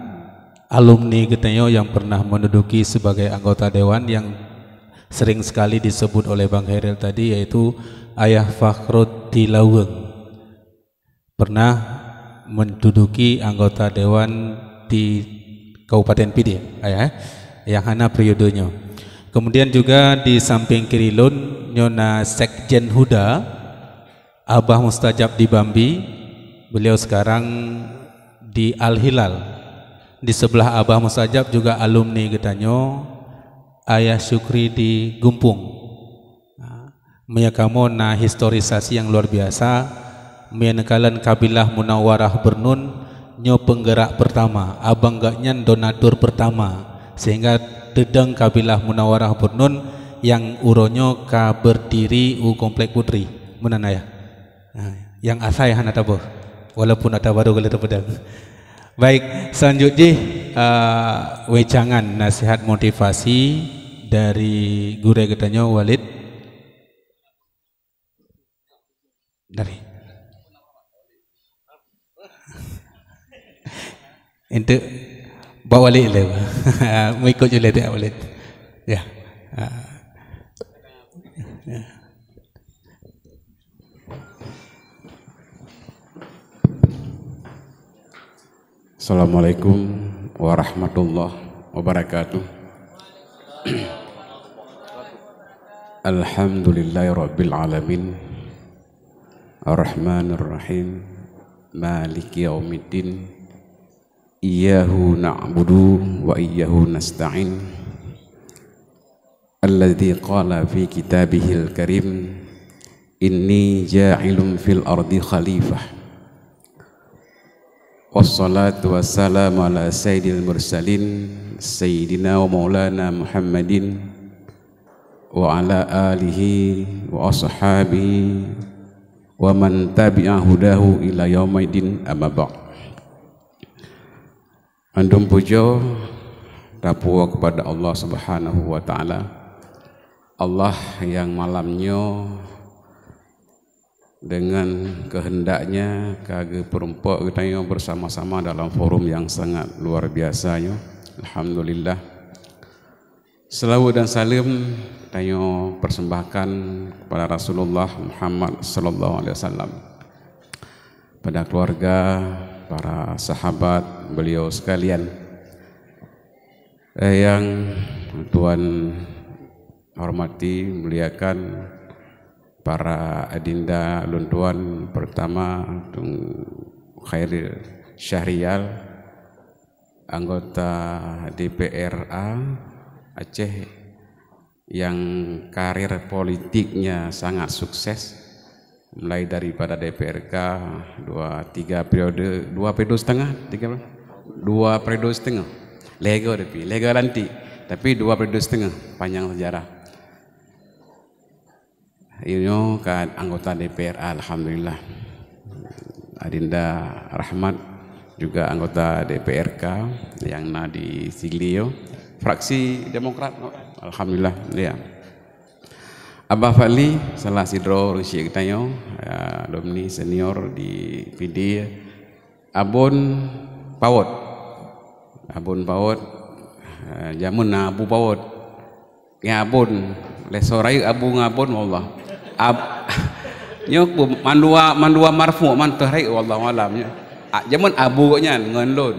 alumni Getenyo yang pernah menduduki sebagai anggota dewan yang sering sekali disebut oleh Bang Khairil tadi, yaitu Ayah Fakhrud Tilaweng. Pernah menduduki anggota dewan di Kabupaten Pidi, yang hana periodenya. Kemudian juga di samping kiri Lun nyona Sekjen Huda Abah Mustajab di Bambi. Beliau sekarang di Al Hilal. Di sebelah Abah Mustajab juga alumni Getanyo Ayah Syukri di Gumpung. Meyakamo na historisasi yang luar biasa, menekalan kabilah Munawarah Bernun nyo penggerak pertama, abang gaknyan donatur pertama, sehingga dedeng kabilah Munawarah Bernun yang uronyo ka berdiri u Komplek Putri menana ya. Yang asai hana tabuh walaupun ada baru kali terpedang. Baik, selanjutnya wejangan nasihat motivasi dari guru Getanyo Walid dari itu bawa Walid le mau ikut juga dia Walid ya. Assalamualaikum warahmatullahi wabarakatuh. Alhamdulillahirabbil alamin. Ar-Rahmanir Rahim. Maliki yaumiddin. Iyyahu na'budu wa iyyahu nasta'in. Alladzi qala fi kitabihil karim, inni ja'ilun fil ardi khalifah. Wassalatu wassalamu ala sayyidil mursalin sayyidina wa maulana Muhammadin wa ala alihi wa ashabihi wa man tabi'a hudahu ila yaumiddin, amma ba'd. Andum pujo dapua kepada Allah Subhanahu wa taala, Allah yang malamnya dengan kehendaknya kage perempuan kita yang bersama-sama dalam forum yang sangat luar biasanya. Alhamdulillah. Selawat dan salam tayo persembahkan kepada Rasulullah Muhammad sallallahu alaihi wasallam, pada keluarga, para sahabat beliau sekalian, yang Tuhan hormati, muliakan para adinda luntuan pertama Khairil Syahrial, anggota DPRA Aceh yang karir politiknya sangat sukses, mulai daripada DPRK 2 periode setengah lega nanti, tapi 2 periode setengah panjang sejarah. Ini kan anggota DPR, alhamdulillah. Adinda Rahmat juga anggota DPRK yang di Siglio, fraksi Demokrat, alhamdulillah ya. Abah Fadli salah sidro Rusyid Tanyo, alumni senior di PD. Abun Pawot, jamun Abu Pawot, ngabun lesorai Abu ngabun wallah. Nyok mandua marfu mantarai wallah malamnya. Jamun Abu nya ngenlun.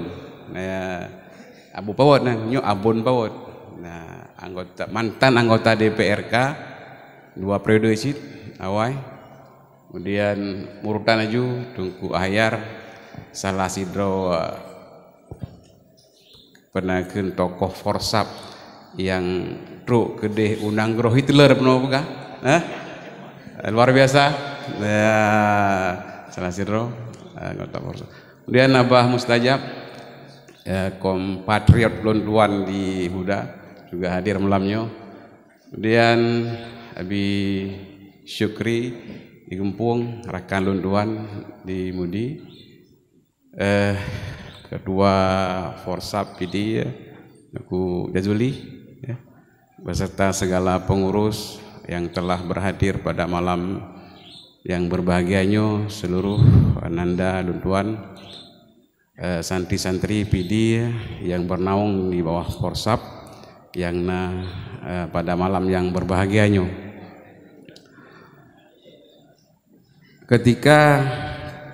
Abu Pawot nyok Abun Pawot. Nah, mantan anggota DPRK 2 periode sit awai. Kemudian murutan aju Tungku Ahyar salah sidro penakeun tokoh forsap yang truk kedeh undang groh Hitler pernah buka? Luar biasa. Salah sidro anggota forsap. Kemudian Abah Mustajab kompatriot Londuan di Huda juga hadir malamnya. Kemudian Abi Syukri di Gempung, rekan Londuan di Mudi, Ketua Forsap PD aku Jazuli ya, beserta segala pengurus yang telah berhadir pada malam yang berbahagianya, seluruh ananda Londuan, santri-santri PD yang bernaung di bawah Forsap yang pada malam yang berbahagianya. Ketika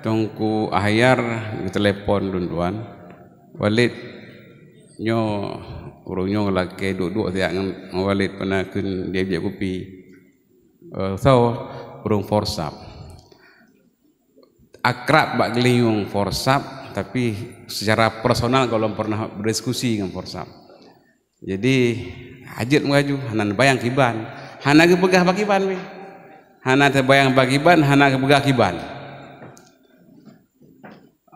Tungku Ahyar telepon Londuan, Walid nyo urunyo laki duduk tiak Walid penakeun dia bijak kopi. Urung Forsap. Akrab bak geliung Forsap, tapi secara personal kalau pernah berdiskusi dengan Forsap. Jadi hajat mengaju hanan bayang kiban, hana kepegah bakiban we. Hana terbayang bakiban, hana kepegah kiban.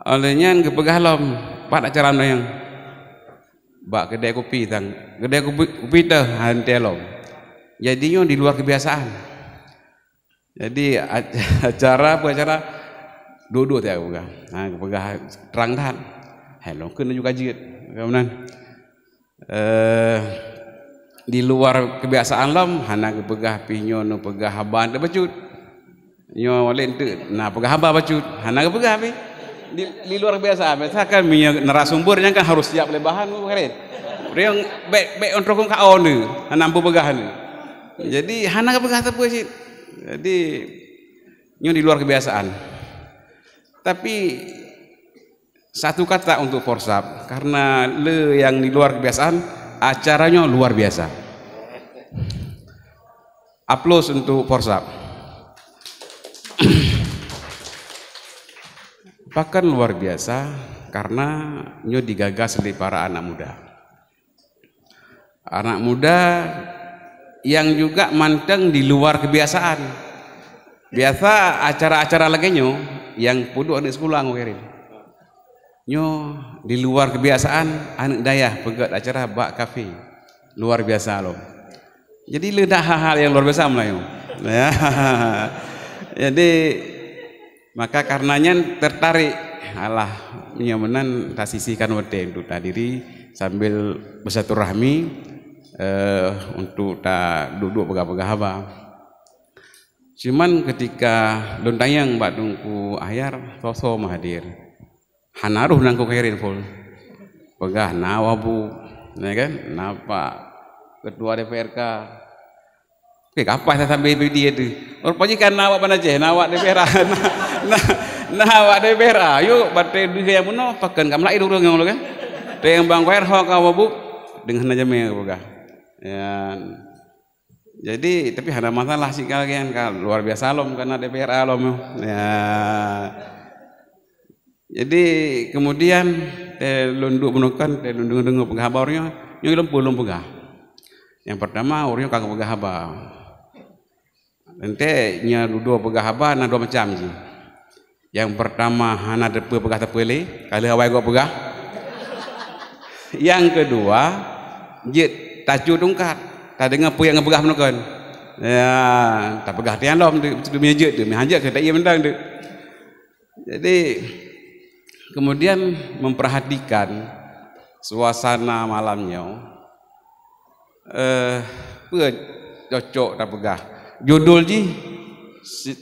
Olehnya kepegah lom, pat acara yang bak kedai kopi tang, kedai kopi teh hantelom. Jadinya di luar kebiasaan. Jadi acara duduk tiap kepegah. Nah kepegah terang tahan. Hello kena juga jit. Kemudian di luar kebiasaan lom, hana kepegah pinyo no pegah haban dah bacut. Nyo walen tu, nah pegah haba bacut, hana kepegah pi. Di luar kebiasaan, misalkan minyak narasumbernya kan harus siap lebahan keren. Yang baik untuk kau ni, hana ampu pegah ni. Jadi hana kepegah tepu sih. Jadi nyo di luar kebiasaan. Tapi satu kata untuk Forsap, karena le yang di luar kebiasaan, acaranya luar biasa. Aplaus untuk Forsap. Bahkan luar biasa karena nyo digagas oleh para anak muda. Anak muda yang juga manteng di luar kebiasaan. Biasa acara-acara lagi nyo yang puduk di sekolah ngokerin. Nyo di luar kebiasaan anak dayah pegat acara bak kafe luar biasa loh. Jadi ledak hal-hal yang luar biasa melayu. Ya. Jadi maka karenanya tertarik alah nyamenan tak sisihkan waktu untuk tak diri sambil bersilaturahmi untuk tak duduk pegah-pegah haba. Cuman ketika lontayang Mbak Tungku Ahyar sosok hadir. Hanaruh nangku kairin full. Pegah nawabu, ya kan? Napa ketua DPRK. Apa saya sampai dia tu? Rupanya kan nawak mana je? Nawak DPRK. Nawak DPRK. Yuk batai dia yang mana? Pakai kamu lagi dulu yang kan? Dengan bang Kair hok awabu dengan aja pegah. Ya. Jadi tapi ada masalah sih kalian kan luar biasa lom karena DPRK lom. Ya. Jadi kemudian lunduk menukan lunduk penghabarnya yang belum pegah. Yang pertama orangnya kagak pegah haba. Nanti nya dua pegah haba na dua macam je. Yang pertama hana depe pegah tepele, kali awai gua pegah. Yang kedua jet tacu tungkat, tak dengar pu yang ngepegah menukan. Ya, tak pegah tian lom tu mejet tu, mehanjak ke tak iya mendang tu. Jadi kemudian memperhatikan suasana malamnya, cocok tak pegah. judul ji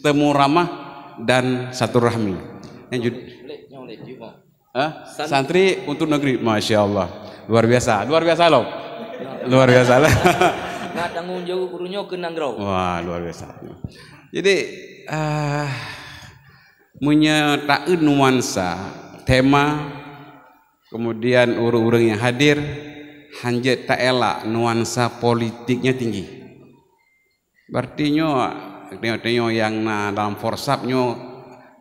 temu ramah dan satu rahmi. Yang santri untuk negeri, masya Allah, luar biasa loh, luar biasa lah. Nggak tanggung jawab gurunya ke Nanggro. Wah, luar biasa. Jadi menyatakan nuansa tema, kemudian urang-urang yang hadir hanjet tak elak nuansa politiknya tinggi. Berarti tengok yang dalam forsapnya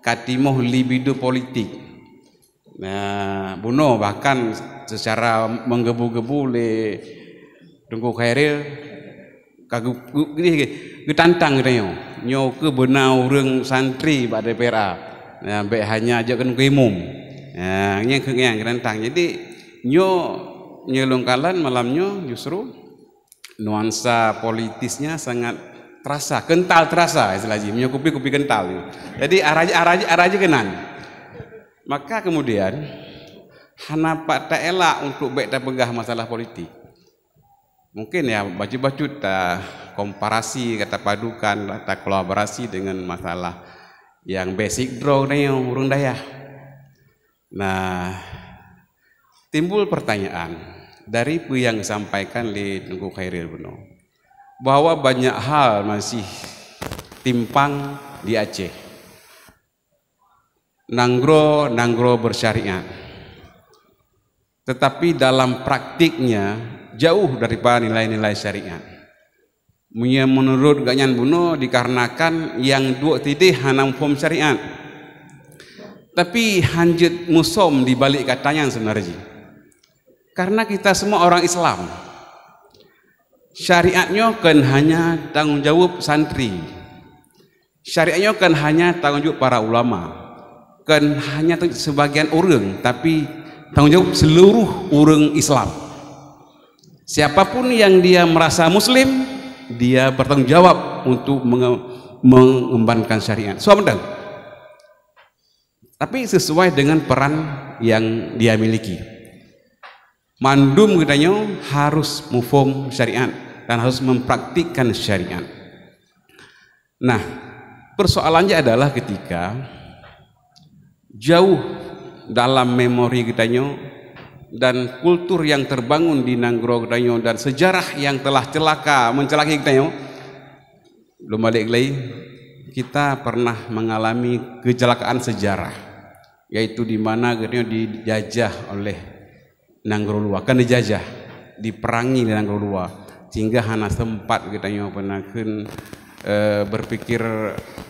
katimoh libido politik. Nah, bunuh bahkan secara menggebu-gebu le Tengku Khairil ketantang katanya nyo ke benar orang santri pada DPRA. Nah, baik hanya aja kan umum. Nah, yang ketantang. Jadi nyo nyelongkalan malamnya justru nuansa politisnya sangat terasa, kental terasa istilahnya, menyokupi kental. Jadi arah kenan. Maka kemudian hanapak tak elak untuk baik tak pegah masalah politik. Mungkin ya baju tak komparasi, kata padukan, tak kolaborasi dengan masalah yang basic draw nih urang daya. Nah, timbul pertanyaan dari apa yang disampaikan oleh Tengku Khairil Buno, bahwa banyak hal masih timpang di Aceh. Nanggro bersyariat, tetapi dalam praktiknya jauh daripada nilai-nilai syariat. Menurut Ganyan Buno dikarenakan yang dua titik hanam form syariat, tapi hanjut musom di balik katanya sebenarnya. Karena kita semua orang Islam, syariatnya kan hanya tanggung jawab santri, syariatnya kan hanya tanggung jawab para ulama, kan hanya sebagian orang, tapi tanggung jawab seluruh orang Islam. Siapapun yang dia merasa muslim, dia bertanggung jawab untuk mengembangkan syariat. Sudah, tapi sesuai dengan peran yang dia miliki. Mandum katanya harus mufhum syariat dan harus mempraktikkan syariat. Nah, persoalannya adalah ketika jauh dalam memori kitanya dan kultur yang terbangun di Nanggro kitanya dan sejarah yang telah mencelakai kitanya, belum balik lagi kita pernah mengalami kecelakaan sejarah, yaitu di mana kitanya dijajah oleh Nanggro Luar, kan dijajah, diperangi di Nanggro Luar, sehingga hana sempat kitanya pernah berpikir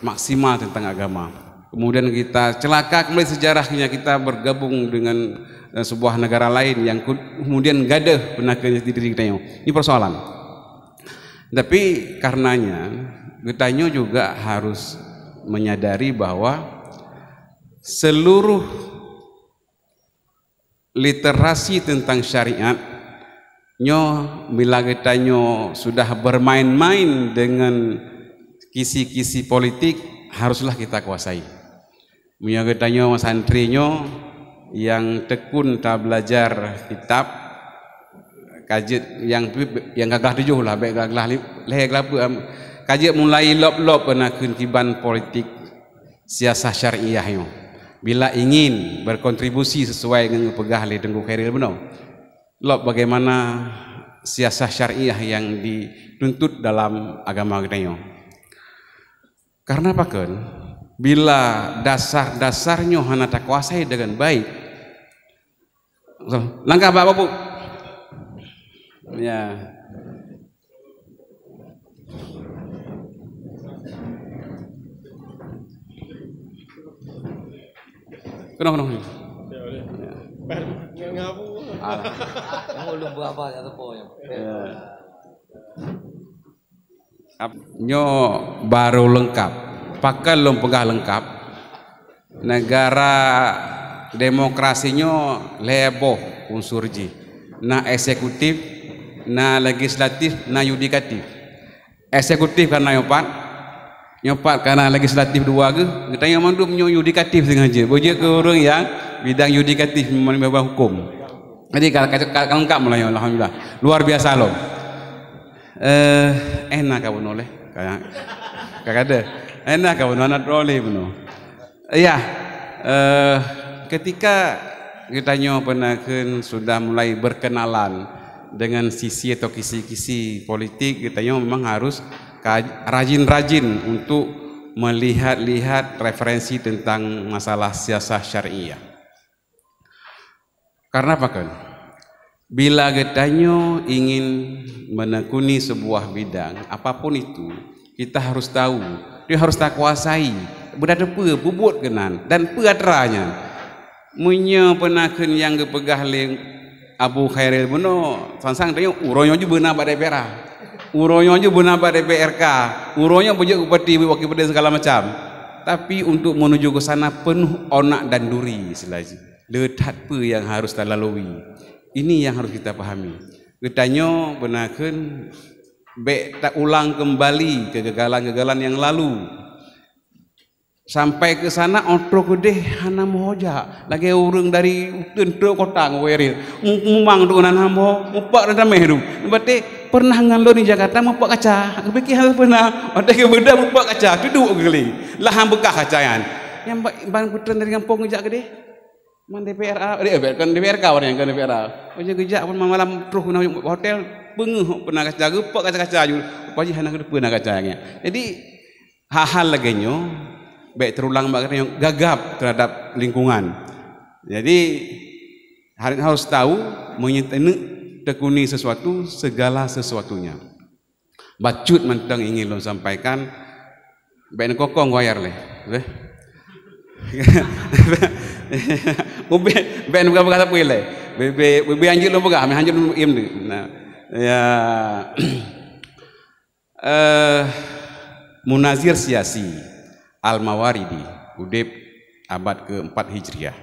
maksimal tentang agama. Kemudian kita celaka kembali sejarahnya, kita bergabung dengan sebuah negara lain yang kemudian gadah penakan diri kita. Ini persoalan. Tapi karenanya kita juga harus menyadari bahwa seluruh literasi tentang syariat bila kita sudah bermain-main dengan kisi-kisi politik, haruslah kita kuasai. Menyagetanya santrinya yang tekun tak belajar kitab kajet yang gagah tujuh lah, baik gagah kajet mulai lop-lop penakan kiban politik siasah syariahnya. Bila ingin berkontribusi sesuai dengan pegah oleh Tengku Khairil Buno, lop bagaimana siasah syariah yang dituntut dalam agama kita. Karena apa kan? Bila dasar-dasarnya hana tak kuasai dengan baik, langkah Bapak Bu, ya, kenapa? Ngapu. Belum berapa ya teponya. Nyo baru lengkap, pakai belum pegah lengkap. Negara demokrasinya leboh unsur ji, na eksekutif, na legislatif, na yudikatif. Eksekutif karena nyopat karena legislatif dua ke, kita yang mandum nyo yudikatif sengaja. Boleh ke orang yang bidang yudikatif memang hukum. Jadi kalau lengkap mulai, alhamdulillah, luar biasa loh. Enak kamu noleh. Kagak ada. Enak kau nona troli penuh. Iya. Ketika kita penakeun sudah mulai berkenalan dengan sisi atau kisi-kisi politik, kita memang harus rajin-rajin untuk melihat-lihat referensi tentang masalah siasah syariah. Karena apa kan? Bila kita ingin menekuni sebuah bidang, apapun itu, kita harus tahu, dia harus tak kuasai. Berada bubut kenan dan peatranya. Munya penakeun yang gepegah leng Abu Khairil Beno, sansang tanya uronyo ju beuna ba DPR. Uronyo ju beuna ba DPRK. Uronyo bujuk bupati wakil presiden segala macam. Tapi untuk menuju ke sana penuh onak dan duri selagi. Letat pe yang harus kita lalui. Ini yang harus kita pahami. Ketanyo benakeun tak ulang kembali kegagalan-kegagalan yang lalu. Sampai ke sana otro gede hana moja lagi urang dari tentu kota ngweril mumang dengan hamo mupak dan mehru berarti pernah ngalo di Jakarta mupak kaca kebeki hal pernah ada ke beda mupak kaca duduk kali lah bekah kacayan yang ban putran dari kampung ngejak gede man DPR kan DPR kawan yang kan DPR aja gejak pun malam terus hotel bengeuh pernah kaca gepak kaca-kaca juga paji hana ke pernah kacanya. Jadi hal-hal laginya baik terulang yang gagap terhadap lingkungan. Jadi harus tahu tekuni sesuatu segala sesuatunya. Bacut mentang ingin lo sampaikan baik kokong wayar leh. Ben bukan kata pilih. Bebe anjir lo bukan, anjir lo im deh. Nah, ya Munazir Siasi Al-Mawaridi, Udip abad ke-4 Hijriah.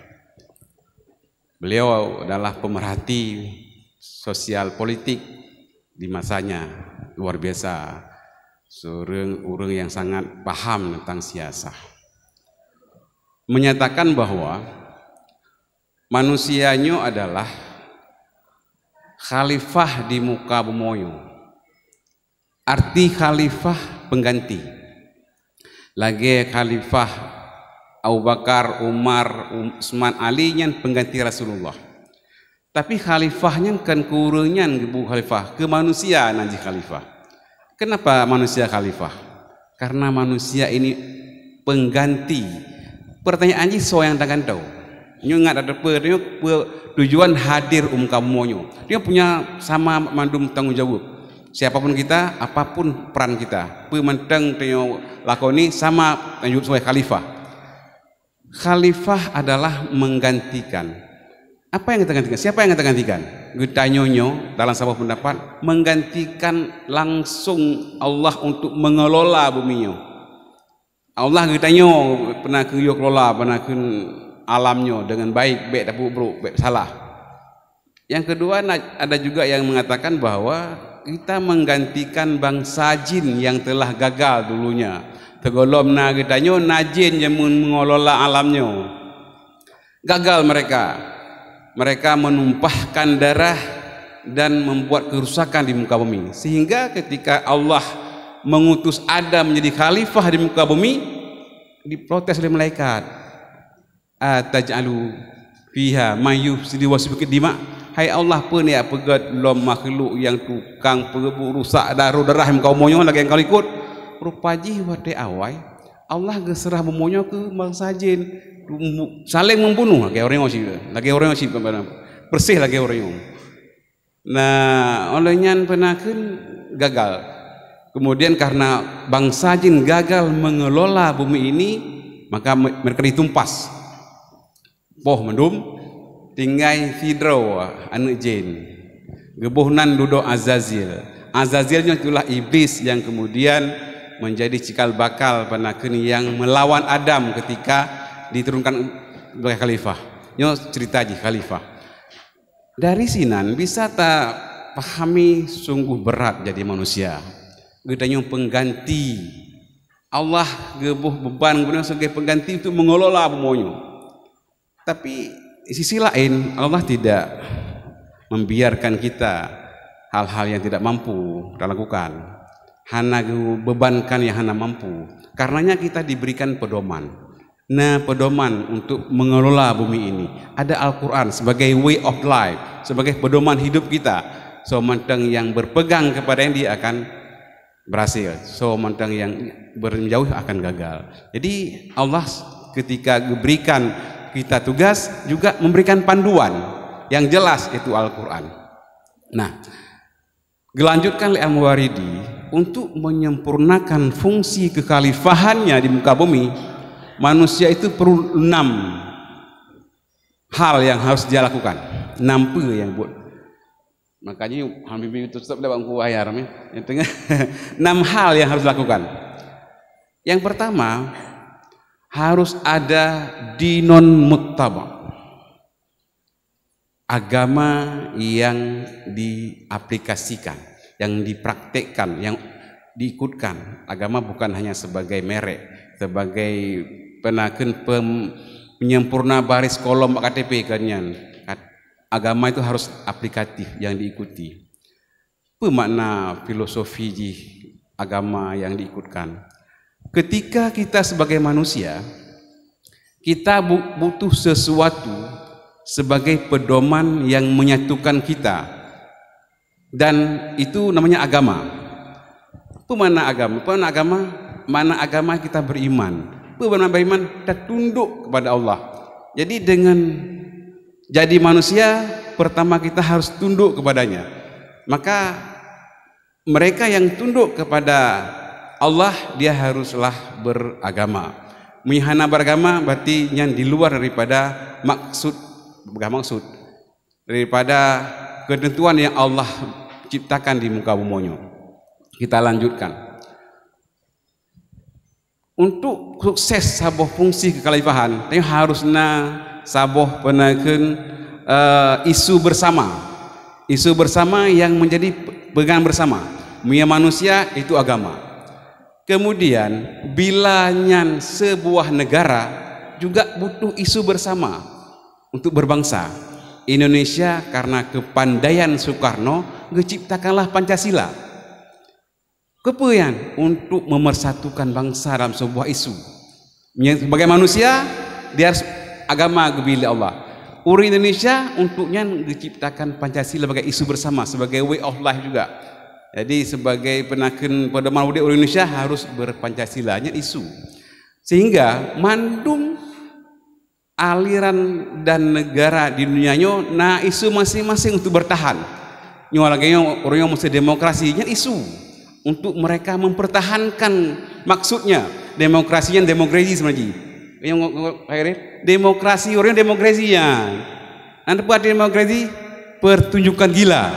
Beliau adalah pemerhati sosial politik di masanya, luar biasa. Seorang orang yang sangat paham tentang siasah. Menyatakan bahwa manusianya adalah khalifah di muka bumi. Arti khalifah pengganti. Lagi khalifah Abu Bakar, Umar, Utsman, Ali yang pengganti Rasulullah. Tapi khalifahnya kan kurangnya bu khalifah ke manusia nanti khalifah. Kenapa manusia khalifah? Karena manusia ini pengganti. Pertanyaannya so yang takkan tahu. Nyungat ada tujuan hadir kamonyo. Dia punya sama mandum tanggung jawab. Siapapun kita, apapun peran kita, pementang tengok lakoni sama lanjut sebagai khalifah. Khalifah adalah menggantikan. Apa yang kita gantikan? Siapa yang kita gantikan? Getanyonyo dalam sebuah pendapat menggantikan langsung Allah untuk mengelola buminya. Allah getanyo pernah kuyok kelola, pernah kun alamnya dengan baik tak buruk, baik salah. Yang kedua ada juga yang mengatakan bahwa kita menggantikan bangsa jin yang telah gagal dulunya. Tegolom na getanyo najin yang mengelola alamnya. Gagal mereka. Mereka menumpahkan darah dan membuat kerusakan di muka bumi. Sehingga ketika Allah mengutus Adam menjadi khalifah di muka bumi, diprotes oleh malaikat. Ataj'alu fiha mayyufsidu wa yasfiku dima. Hai Allah pun ya pegat lom makhluk yang tukang rusak darah muka bumi lagi yang kau ikut. Rupaji wate awai Allah geserah memonyo ke bangsa jin saling membunuh lagi orang osi bersih lagi orang. Nah olehnya penakeun gagal. Kemudian karena bangsa jin gagal mengelola bumi ini, maka mereka ditumpas. Poh mendum tinggai Fidro anak jin. Gebuhnan duduk Azazil. Azazilnya itulah iblis yang kemudian menjadi cikal bakal penakeun yang melawan Adam ketika diturunkan sebagai khalifah. Nyo cerita aja khalifah. Dari sinan bisa tak pahami sungguh berat jadi manusia. Gedanya pengganti. Allah gebuh beban guna sebagai pengganti untuk mengelola bumonyo. Tapi di sisi lain Allah tidak membiarkan kita hal-hal yang tidak mampu kita lakukan. hana bebankan yang hana mampu. Karenanya kita diberikan pedoman. Nah, pedoman untuk mengelola bumi ini. Ada Al-Quran sebagai way of life, sebagai pedoman hidup kita. So mentang yang berpegang kepada yang dia akan berhasil. So mentang yang berjauh akan gagal. Jadi Allah ketika berikan kita tugas juga memberikan panduan yang jelas, itu Al-Quran. Nah, dilanjutkan oleh Al-Mawardi untuk menyempurnakan fungsi kekhalifahannya di muka bumi. Manusia itu perlu 6 hal yang harus dia lakukan. 6 yang buat. Makanya Habibie itu tetap dapat buku ayar yang tengah 6 hal yang harus dilakukan. Yang pertama, harus ada dinon muttaba. Agama yang diaplikasikan, yang dipraktekkan, yang diikutkan. Agama bukan hanya sebagai merek, sebagai penyempurna baris kolom KTP kanyan. Agama itu harus aplikatif yang diikuti. Apa makna filosofi agama yang diikutkan? Ketika kita sebagai manusia, kita butuh sesuatu sebagai pedoman yang menyatukan kita, dan itu namanya agama. Apa makna agama? Apa makna agama? Mana agama kita beriman. Benar beriman, kita tunduk kepada Allah. Jadi dengan jadi manusia, pertama kita harus tunduk kepadanya. Maka mereka yang tunduk kepada Allah, dia haruslah beragama. Menyihana beragama berarti yang di luar daripada maksud, bukan maksud, daripada ketentuan yang Allah ciptakan di muka bumi. Kita lanjutkan. Untuk sukses sabuh fungsi kekhalifahan, harusnya sabuh penaken isu bersama. Isu bersama yang menjadi pegangan bersama. Mulia manusia itu agama. Kemudian bilanya sebuah negara juga butuh isu bersama untuk berbangsa. Indonesia karena kepandaian Soekarno menciptakanlah Pancasila. Kepuyan untuk memersatukan bangsa dalam sebuah isu. Sebagai manusia, dia harus agama gebili Allah. Orang Indonesia untuknya diciptakan Pancasila sebagai isu bersama, sebagai way of life juga. Jadi sebagai penaken pedoman orang Indonesia harus berpancasilanya isu. Sehingga mandum aliran dan negara di dunianya, nah isu masing-masing untuk bertahan. Nyolagnya orang yang mesti demokrasinya isu. Untuk mereka mempertahankan maksudnya demokrasinya demokrasi sebenarnya. Yang demokrasi orang demokrasinya. Anda buat demokrasi pertunjukan gila.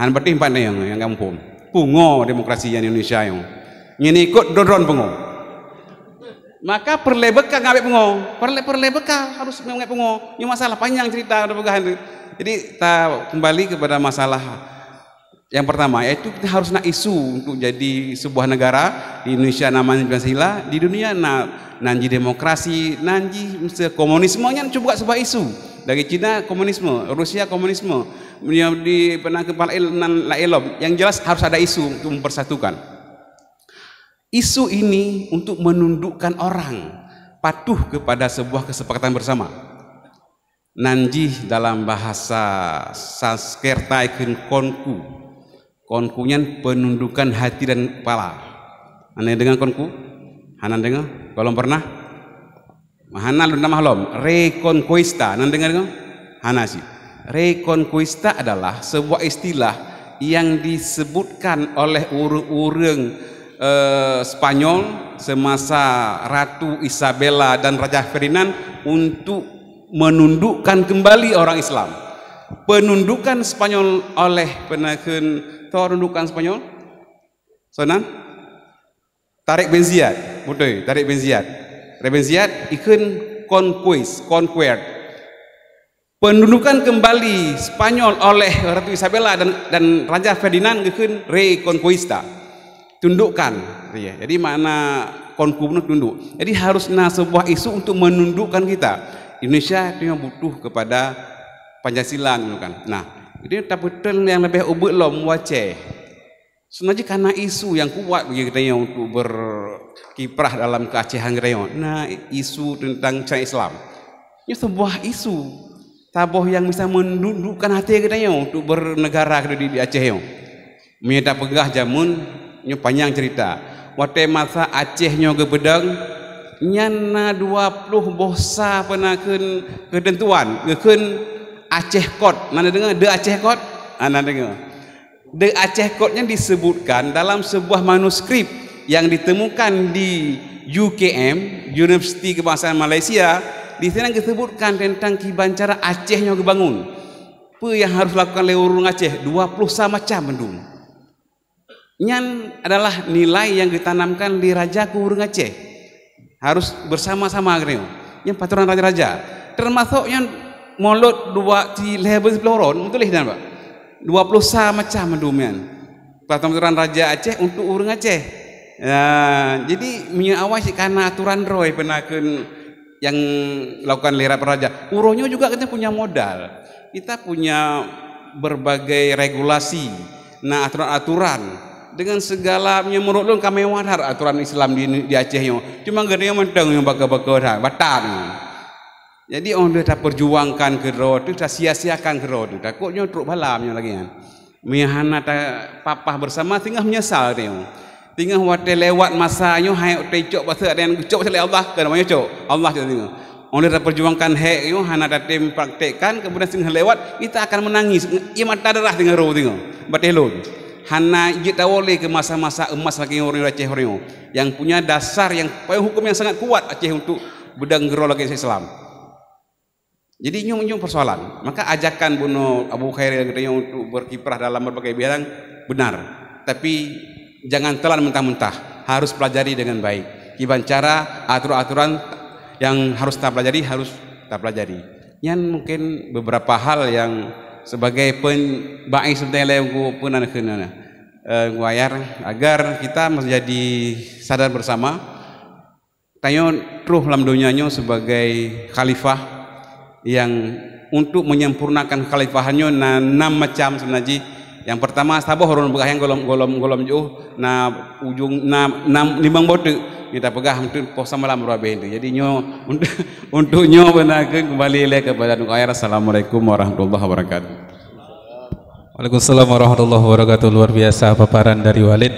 Han berarti empat yang kampung. Pungo demokrasi yang Indonesia yang. Ini ikut dodron pungo. Maka perlebeka ngabek pungo. Perlebeka harus ngabek pungo. Ini masalah panjang cerita ada pegahan. Jadi kita kembali kepada masalah yang pertama, yaitu kita harus nak isu untuk jadi sebuah negara. Di Indonesia namanya Pancasila, di dunia nanji demokrasi, nanji komunismenya coba sebuah isu. Dari Cina komunisme, Rusia komunisme, di penang kepala elom. Yang jelas harus ada isu untuk mempersatukan. Isu ini untuk menundukkan orang patuh kepada sebuah kesepakatan bersama. Nanji dalam bahasa Sanskerta ikun konku. Konkunya penundukan hati dan kepala. Anda dengar konku? Hanan dengar? Kalau pernah? Mahana lu nama halom. Reconquista. Anda dengar? Hana sih. Reconquista adalah sebuah istilah yang disebutkan oleh orang-orang Spanyol semasa Ratu Isabella dan Raja Ferdinand untuk menundukkan kembali orang Islam. Penundukan Spanyol oleh penaken penundukan Spanyol sonan Tarik Ben Ziyad, betul, Tarik Ben Ziyad. Tarik Ben Ziyad ikut conquer. Penundukan kembali Spanyol oleh Ratu Isabella dan Raja Ferdinand ikut reconquista. Tundukkan, ya. Jadi mana konku tunduk. Jadi harus sebuah isu untuk menundukkan kita. Indonesia itu yang butuh kepada Pancasila kan. Nah, ini betul yang lebih ubud lom wace. Sebenarnya karena isu yang kuat bagi kita yang untuk berkiprah dalam keacehan kita. Nah, isu tentang syariat Islam. Ini sebuah isu taboh yang bisa mendudukkan hati kita untuk bernegara di Aceh. Minta pegah jamun, nyo panjang cerita. Waktu masa Acehnya ke Bedang, nyana 20 bosa pernah ketentuan, ngeken Aceh Code. Mana dengar The Aceh Code? Ana dengar. The Aceh Code-nya disebutkan dalam sebuah manuskrip yang ditemukan di UKM, Universiti Kebangsaan Malaysia. Di sana disebutkan tentang kibancara Acehnya kebangun. Apa yang harus lakukan oleh orang Aceh? 20 macam mendung. Nyan adalah nilai yang ditanamkan di Raja Kurung Aceh. Harus bersama-sama gitu. Yang peraturan raja-raja. Termasuk yang mulut dua di level peloron, betul tidak Pak? 20 macam mendung yan. Peraturan raja Aceh untuk orang Aceh. Jadi menyawasi karena aturan roy penaken yang lakukan lera raja. Uronya juga kita punya modal. Kita punya berbagai regulasi, nah aturan-aturan dengan segala menurut lu kami wadar aturan Islam di Aceh yo. Cuma gede menteng yang bakal batan. Jadi orang dah perjuangkan ke road itu dah sia-siakan ke road. Takutnya truk balamnya lagi kan. Mihana papah bersama tinggal menyesal dia. Tinggal waktu lewat masanya hai tecok bahasa ada yang cok oleh Allah ke namanya cok Allah kita tinggal. Orang dah perjuangkan hak yo hana datem praktekkan kemudian tinggal lewat kita akan menangis. Ia mata darah tinggal ro tinggal. Batelon. Hana kita boleh ke masa-masa emas lagi orang Aceh orang yang punya dasar yang hukum yang sangat kuat Aceh untuk bedang gero lagi Islam. Jadi nyung persoalan. Maka ajakan Buno Abu Khairil katanya untuk berkiprah dalam berbagai bidang benar. Tapi jangan telan mentah-mentah, harus pelajari dengan baik. Kibancara aturan-aturan yang harus kita pelajari harus kita pelajari. Yang mungkin beberapa hal yang sebagai penbai sebenarnya yang ku pun anak wayar agar kita menjadi sadar bersama. Tayo truh dalam dunianya sebagai khalifah yang untuk menyempurnakan khalifahannya 6 macam sebenarnya. Yang pertama sabar orang pegah yang golom jauh na ujung na limbang bote kita pegah untuk posa malam rabe itu. Jadi nyo untuk nyo benakeun kembali le kepada ayat. Assalamualaikum warahmatullahi wabarakatuh. Waalaikumsalam warahmatullahi wabarakatuh. Luar biasa paparan dari Walid.